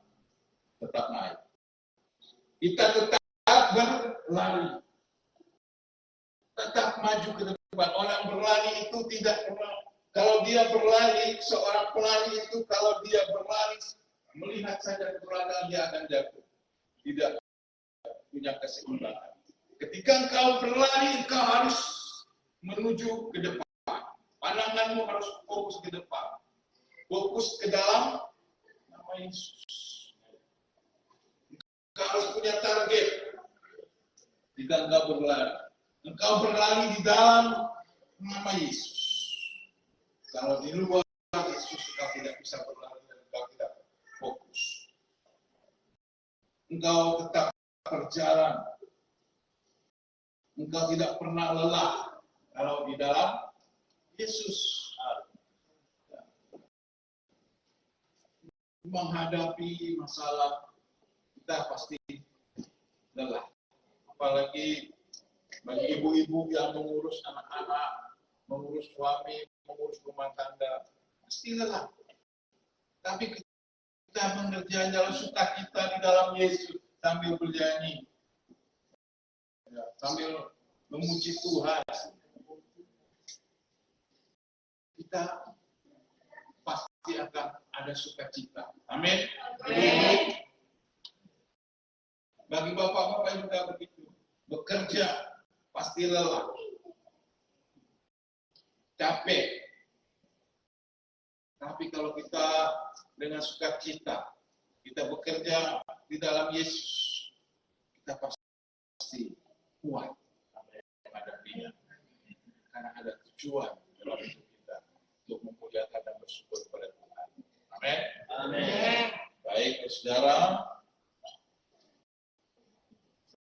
tetap naik. Kita tetap berlari. Tetap maju ke depan. Orang berlari itu tidak pernah. Kalau dia berlari, seorang pelari itu kalau dia berlari, melihat saja keberadaan dia akan jatuh. Tidak punya keseimbangan. Ketika engkau berlari, engkau harus menuju ke depan. Pandanganmu harus fokus ke depan. Fokus ke dalam nama Yesus. Engkau harus punya target. Jika engkau berlari. Engkau berlari di dalam nama Yesus. Kalau di luar Yesus, engkau tidak bisa berlari dan engkau tidak fokus. Engkau tetap berjalan. Engkau tidak pernah lelah kalau di dalam Yesus. Menghadapi masalah kita pasti lelah. Apalagi bagi ibu-ibu yang mengurus anak-anak, mengurus suami, mengurus rumah tangga, pasti lelah. Tapi kita mengerjakan jalan sukacita di dalam Yesus sambil bernyanyi, sambil memuji Tuhan. Kita pasti akan ada sukacita. Amin. Bagi bapak-bapak juga begitu. Bekerja pasti lelah. Capek. Tapi kalau kita dengan sukacita, kita bekerja di dalam Yesus, kita pasti kuat menghadapinya. Karena ada tujuan dalam hidup kita untuk memuliakan dan bersyukur kepada Tuhan. Amin. Amin. Baik, saudara.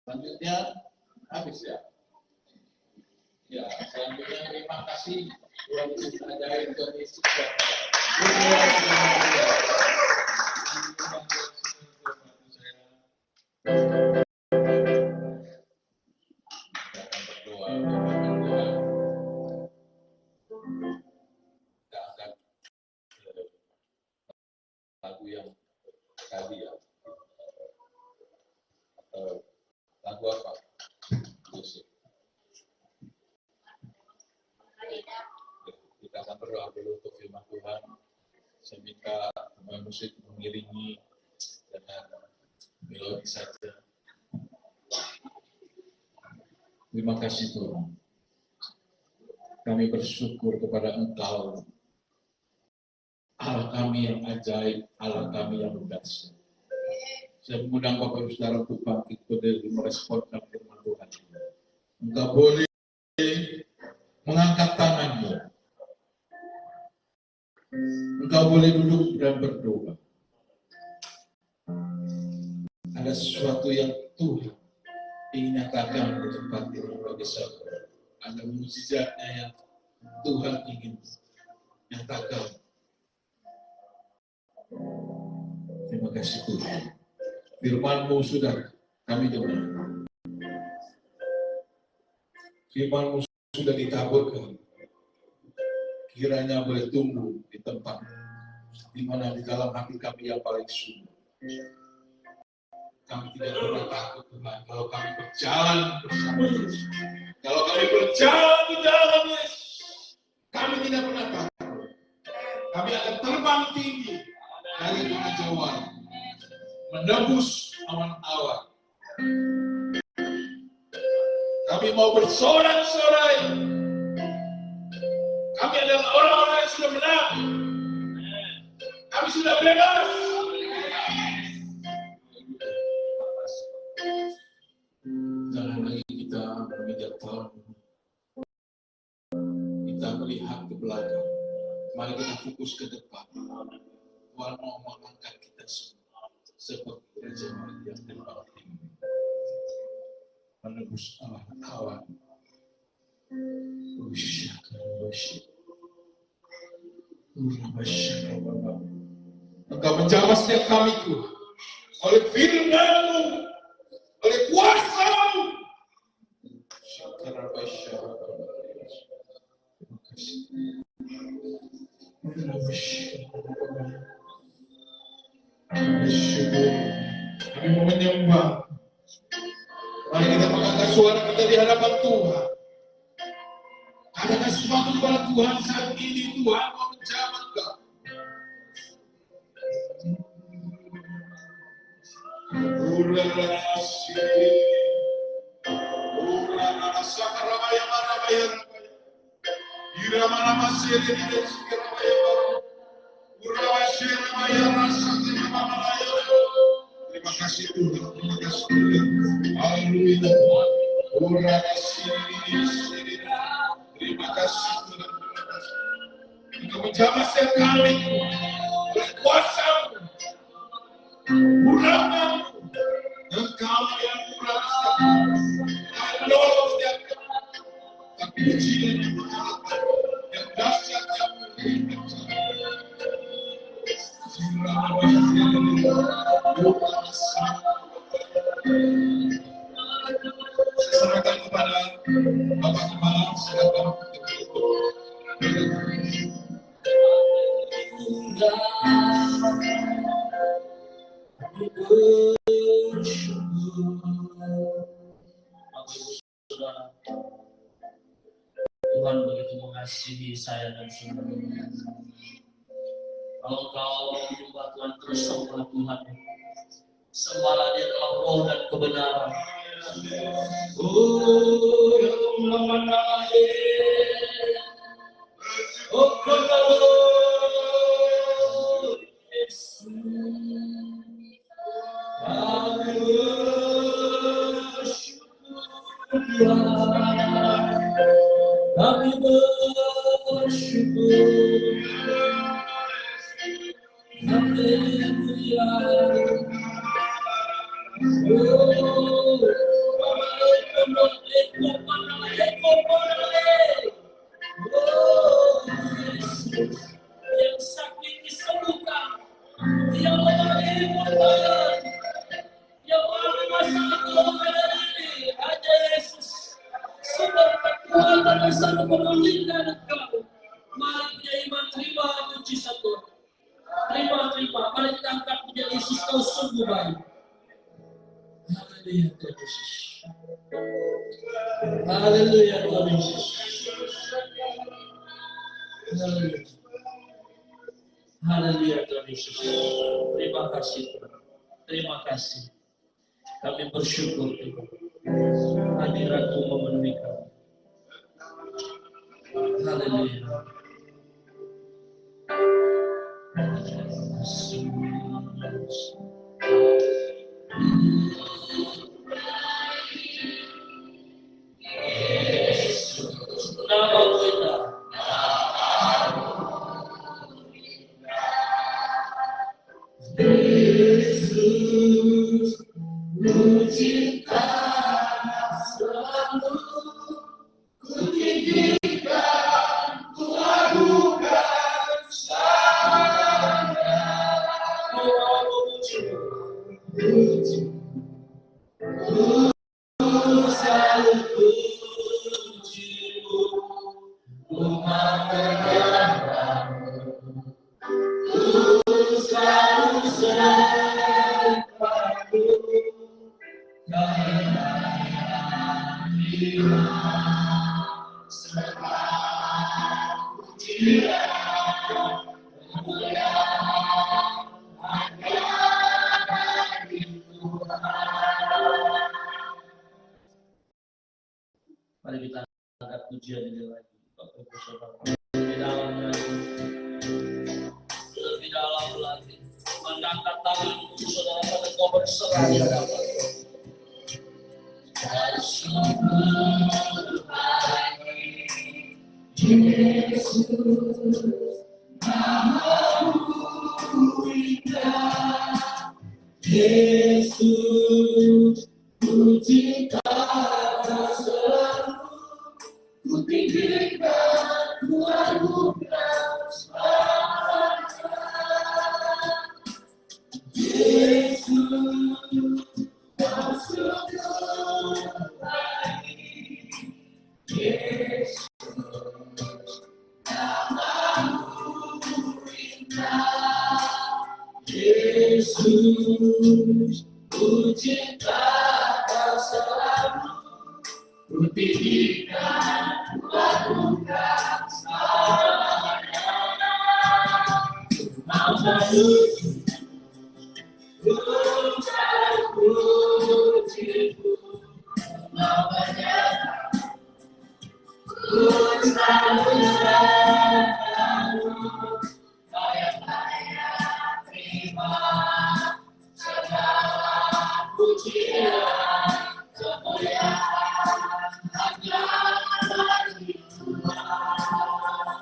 Selanjutnya habis ya. Ya, selanjutnya terima kasih Tuhan Yesus ajaib, Tuhan Yesus. Lagu yang tadi ya, lagu apa? Yusuf. Kita akan berdoa dulu untuk firman Tuhan. Saya minta pemain musik mengiringi dengan melodi saja. Terima kasih Tuhan. Kami bersyukur kepada Engkau, Allah kami yang ajaib, Allah kami yang dahsyat. Saya mengundang Bapak Ibu Saudara untuk bangkit berdiri meresponkan firman Tuhan. Engkau boleh mengangkat tanganmu. Engkau boleh duduk dan berdoa. Ada sesuatu yang Tuhan ingin nyatakan di tempat ini bagi saudara. Ada mukjizatnya yang Tuhan ingin nyatakan. Terima kasih Tuhan. Firman-Mu sudah kami dengar. Firman-Mu sudah ditaburkan. Kiranya boleh tumbuh di tempat di mana di dalam hati kami yang paling sunyi. Kami tidak pernah takut Tuhan kalau kami berjalan bersama Yesus. Kalau kami berjalan di dalam Yesus, kami tidak pernah takut. Kami akan terbang tinggi dari kekacauan, menembus awan-awan. Kami mau bersorak-sorai. Kami adalah orang-orang yang sudah menang. Kami sudah bebas. Jangan lagi kita mengejar tahun. Kita melihat ke belakang. Mari kita fokus ke depan. Tuhan mau mengangkat kita semua seperti Raja Maria yang terbang tinggi, menembus awan-awan. Engkau menjamah setiap kami, Tuhan, oleh firman-Mu, oleh kuasa-Mu. Kami mau menyembah. Mari kita mengangkat suara kita di hadapan Tuhan. Katakan sesuatu kepada Tuhan saat ini. Tuhan mau menjamah Engkau. Terima kasih Tuhan, terima kasih Tuhan. Haleluya. Terima kasih Tuhan, terima kasih. Engkau menjamah setiap kami oleh kuasa-Mu, murah-Mu. Engkau yang murah setiap kami, yang menolong setiap kami. Tapi ujian yang mengalahkan, yang dahsyat yang memberikan. Saya serahkan kepada Bapak Kepala, silakan Tuhan begitu mengasihi saya dan saudara. Kalau kau menyembah Tuhan, terus sembah Tuhan. Sembahlah Dia dalam roh dan kebenaran. Oh, Yesus, kami bersyukur. Haleluya. Yang sakit disembuhkan, yang lemah dimuliakan, yang ada masalah kelemahan ini, hanya Yesus sumber kekuatan dan sanggup memulihkan engkau. Mari punya iman, terima mujizat Tuhan. Terima, mari kita angkat punya Yesus, kau sungguh baik. Haleluya Tuhan Yesus. Haleluya Tuhan Yesus. Haleluya. Haleluya Tuhan Yesus. Terima kasih Tuhan. Terima kasih. Kami bersyukur Tuhan. Hadirat-Mu memenuhi kami. Haleluya. Nama kita. Yesus, Ku cinta selalu, Ku tinggikan, Ku agukan selamanya. Oh, puji, Ku selalu puji-Mu, Ku mengagungkan-Mu, Ku selalu sembah-Mu, karena Dia sembah pujian kemuliaan pujian ini lagi. Bapak Ibu Saudara, lebih dalam lagi, lebih dalam lagi. Mengangkat tanganmu, saudara, pada kau berserah di hadapan Yesus, namamu indah. Yesus, puji Kau selalu. Ku tinggikan, ku anugerahkan selamanya. Yesus, Kau sungguh baik. Yesus, namamu indah. Yesus, puji Kau selalu. Ku tinggikan, ku anugerahkan selamanya. Namamu ku selalu pujiku, namanya ku selalu layak terima segala pujian kemuliaan hanya bagi Tuhan.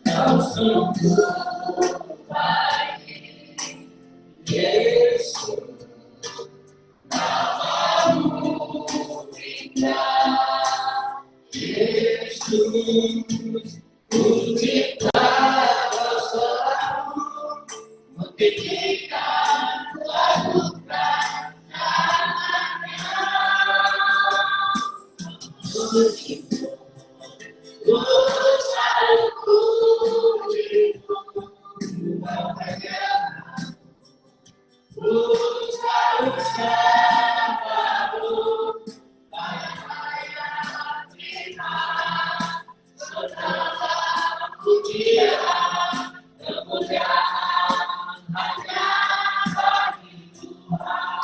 Kau sungguh baik, Yesus, namamu indah. Yesus, puji Kau selalu. Mentinggikan anugerah namanya. Pujiku, ku selalu pujiku, namanya ku selalu sembahmu. Layak terima segala pujian kemuliaan hanya bagi Tuhan.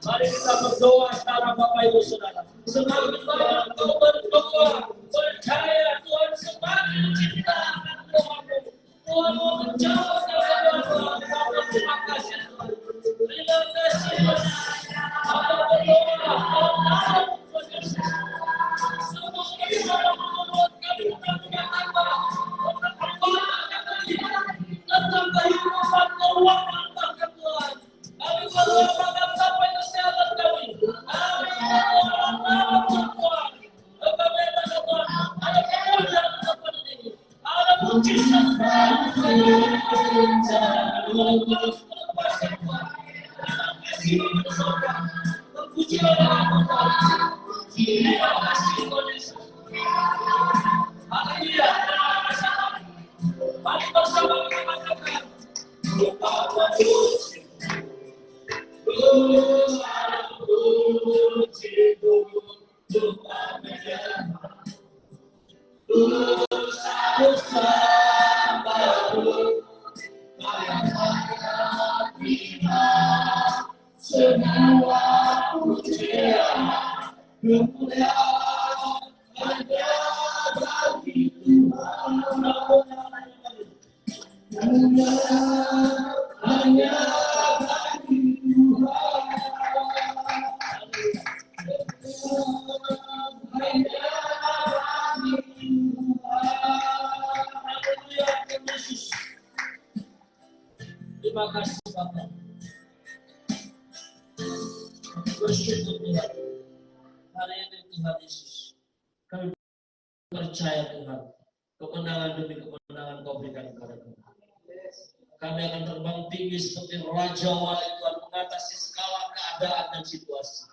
Mari kita berdoa sekarang Bapak Ibu Saudara. Semakin banyak kau berdoa, percaya Tuhan semakin cinta akan doamu. Tuhan mau menjawab segala doa. Terima kasih Tuhan. Terima kasih Tuhan. Apa berdoa, Allah Tuhan Yesus. Semua kita membuat kami mengatakan tentang kehidupan keuangan Tuhan. Kami berdoa sampai kesehatan kami. Amin. Tuhan. Bagaimana Tuhan? Ada kemuliaan Tuhan ini. Ada mujizat mari bersama kita katakan semua pujian kemuliaan hanya bagi Tuhan. Hanya bagi Tuhan. Hanya bagi Tuhan. Terima kasih Bapak. Bersyukur Tuhan. Hari ini Tuhan Yesus, kami percaya Tuhan, kemenangan demi kemenangan Kau berikan kepada kami. Kami akan terbang tinggi seperti Raja Wali Tuhan, mengatasi segala keadaan dan situasi.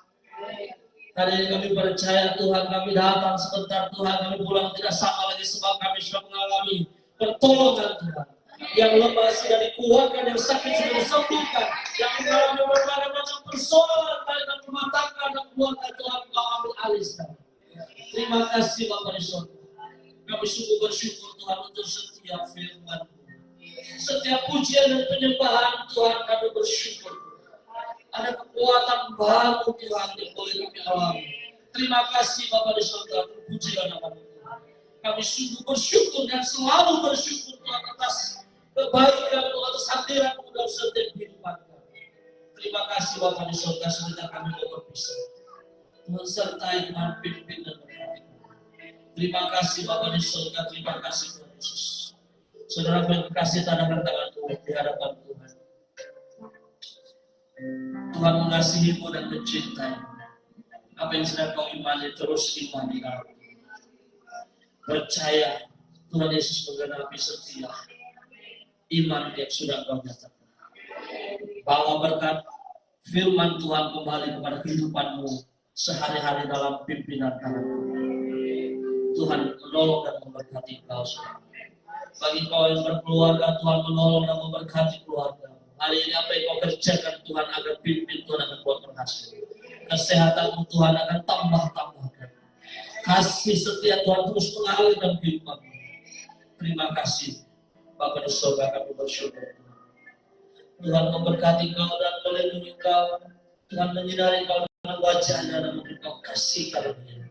Hari ini kami percaya Tuhan, kami datang sebentar Tuhan, kami pulang tidak sama lagi sebab kami sudah mengalami pertolongan Tuhan. Yang lemah sudah dikuatkan, yang sakit sudah disembuhkan, yang mengalami berbagai macam persoalan baik dalam rumah tangga dan keluarga Tuhan Kau ambil alih sekarang. Terima kasih Bapak di surga. Kami sungguh bersyukur Tuhan untuk setiap firman, setiap pujian dan penyembahan Tuhan kami bersyukur. Ada kekuatan baru Tuhan yang boleh kami alami. Terima kasih Bapa di surga, terpujilah nama-Mu Tuhan. Kami sungguh bersyukur dan selalu bersyukur Tuhan atas kebaikan Tuhan, atas hadirat-Mu dalam setiap kehidupan kami. Terima kasih Bapa di surga, sebentar kami mau berpisah. Tuhan sertai Tuhan, pimpin dan berkati. Terima kasih Bapa di surga, terima kasih Tuhan Yesus. Saudara yang kasih tanda tangan Tuhan di hadapan Tuhan. Tuhan mengasihimu dan mencintai. Apa yang sedang kau imani, terus imani dalam Tuhan. Percaya Tuhan Yesus menggenapi setiap iman yang sudah kau nyatakan. Bawa berkat firman Tuhan kembali kepada kehidupanmu sehari-hari dalam pimpinan tangan Tuhan. Tuhan menolong dan memberkati kau semua. Bagi kau yang berkeluarga, Tuhan menolong dan memberkati keluarga. Hari ini apa yang kau kerjakan Tuhan agar pimpin Tuhan akan buat berhasil. Kesehatanmu Tuhan akan tambah-tambahkan. Kasih setia Tuhan terus mengalir dalam kehidupanmu. Terima kasih Bapa di surga, kami bersyukur. Tuhan memberkati kau dan melindungi kau. Tuhan menyinari kau dengan wajahnya dan memberi kau kasih karunia.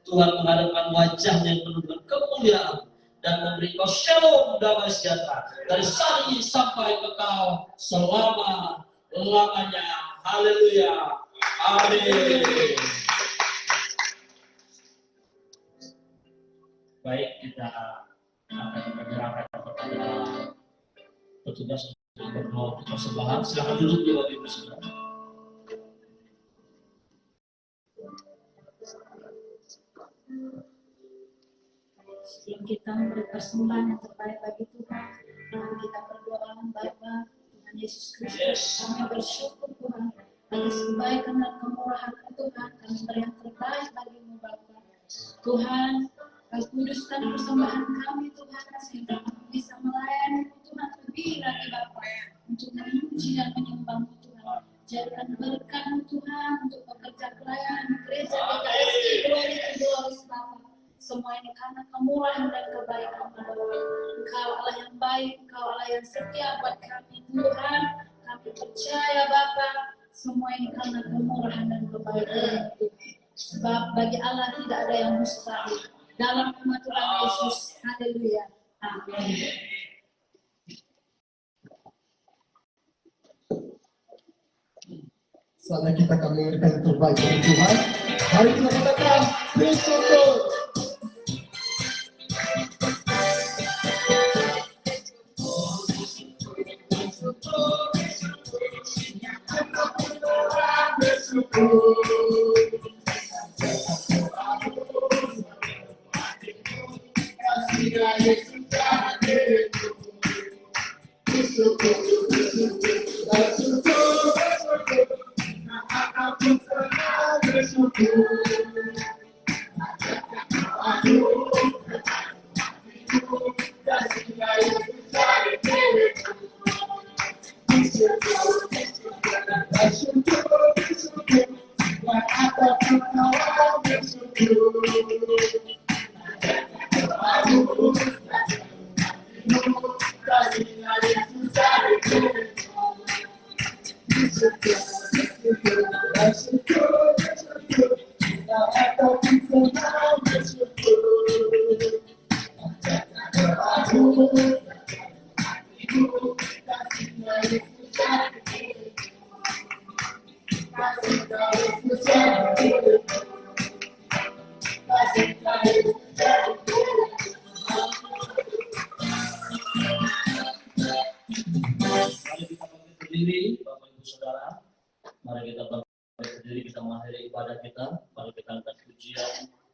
Tuhan menghadapkan wajahnya yang penuh dengan kemuliaan dan memberi kau shalom damai sejahtera dari saat ini sampai kekal selama-lamanya. Haleluya. Amin. Baik, kita akan menyerahkan kepada petugas untuk berdoa untuk persembahan. Silakan duduk di bawah Ibu Saudara. Sebelum kita memberi persembahan yang terbaik bagi Tuhan, mari kita berdoa. Bapa Tuhan Yesus Kristus, kami bersyukur Tuhan atas kebaikan dan kemurahan Tuhan. Kami beri yang terbaik bagimu Bapa. Tuhan, Kau kuduskan persembahan kami Tuhan, sehingga kami bisa melayani Tuhan lebih lagi Bapa, untuk memuji dan menyembahmu Tuhan. Jadikan berkat-Mu Tuhan untuk bekerja pelayanan gereja GKSI Glory Bapa. Semua ini karena kemurahan dan kebaikan Bapa. Engkau Allah yang baik, Engkau Allah yang setia buat kami Tuhan. Kami percaya Bapa, semua ini karena kemurahan dan kebaikan Tuhan. Sebab bagi Allah tidak ada yang mustahil. Dalam nama Tuhan Yesus, haleluya, amin. Saatnya kita akan memberikan yang terbaik dari Tuhan. Mari kita katakan, bersyukur.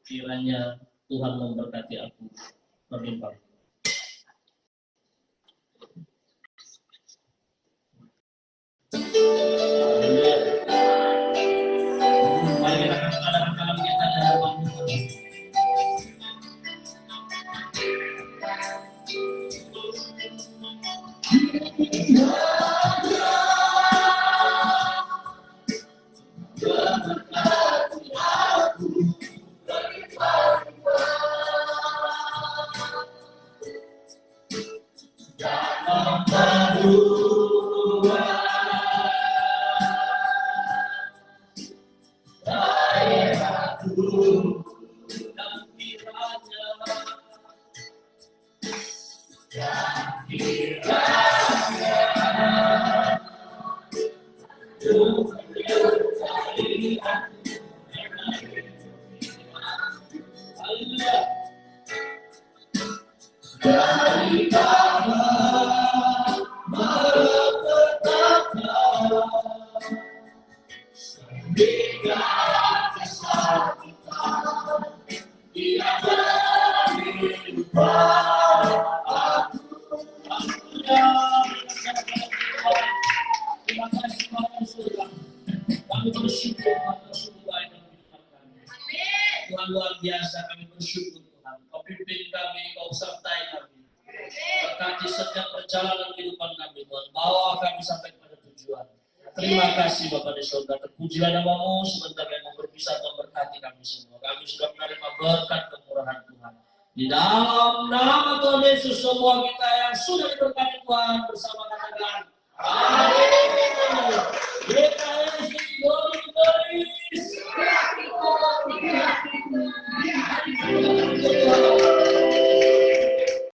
Kiranya Tuhan memberkati aku berlimpah. Mari kita angkat tangan kita di hadapan Tuhan. Terima kasih Tuhan. Kami bersyukur atas semua yang Tuhan kami. Tuhan luar biasa, kami bersyukur Tuhan. Kau pimpin kami, Kau sertai kami. Berkati setiap perjalanan kehidupan kami Tuhan. Bawa kami sampai pada tujuan. Terima kasih Bapak di surga. Terpujilah nama-Mu sebentar yang berpisah dan berkati kami semua. Kami sudah menerima berkat kemurahan Tuhan. Di dalam nama Tuhan Yesus semua kita yang sudah diberkati Tuhan bersama katakan Amin.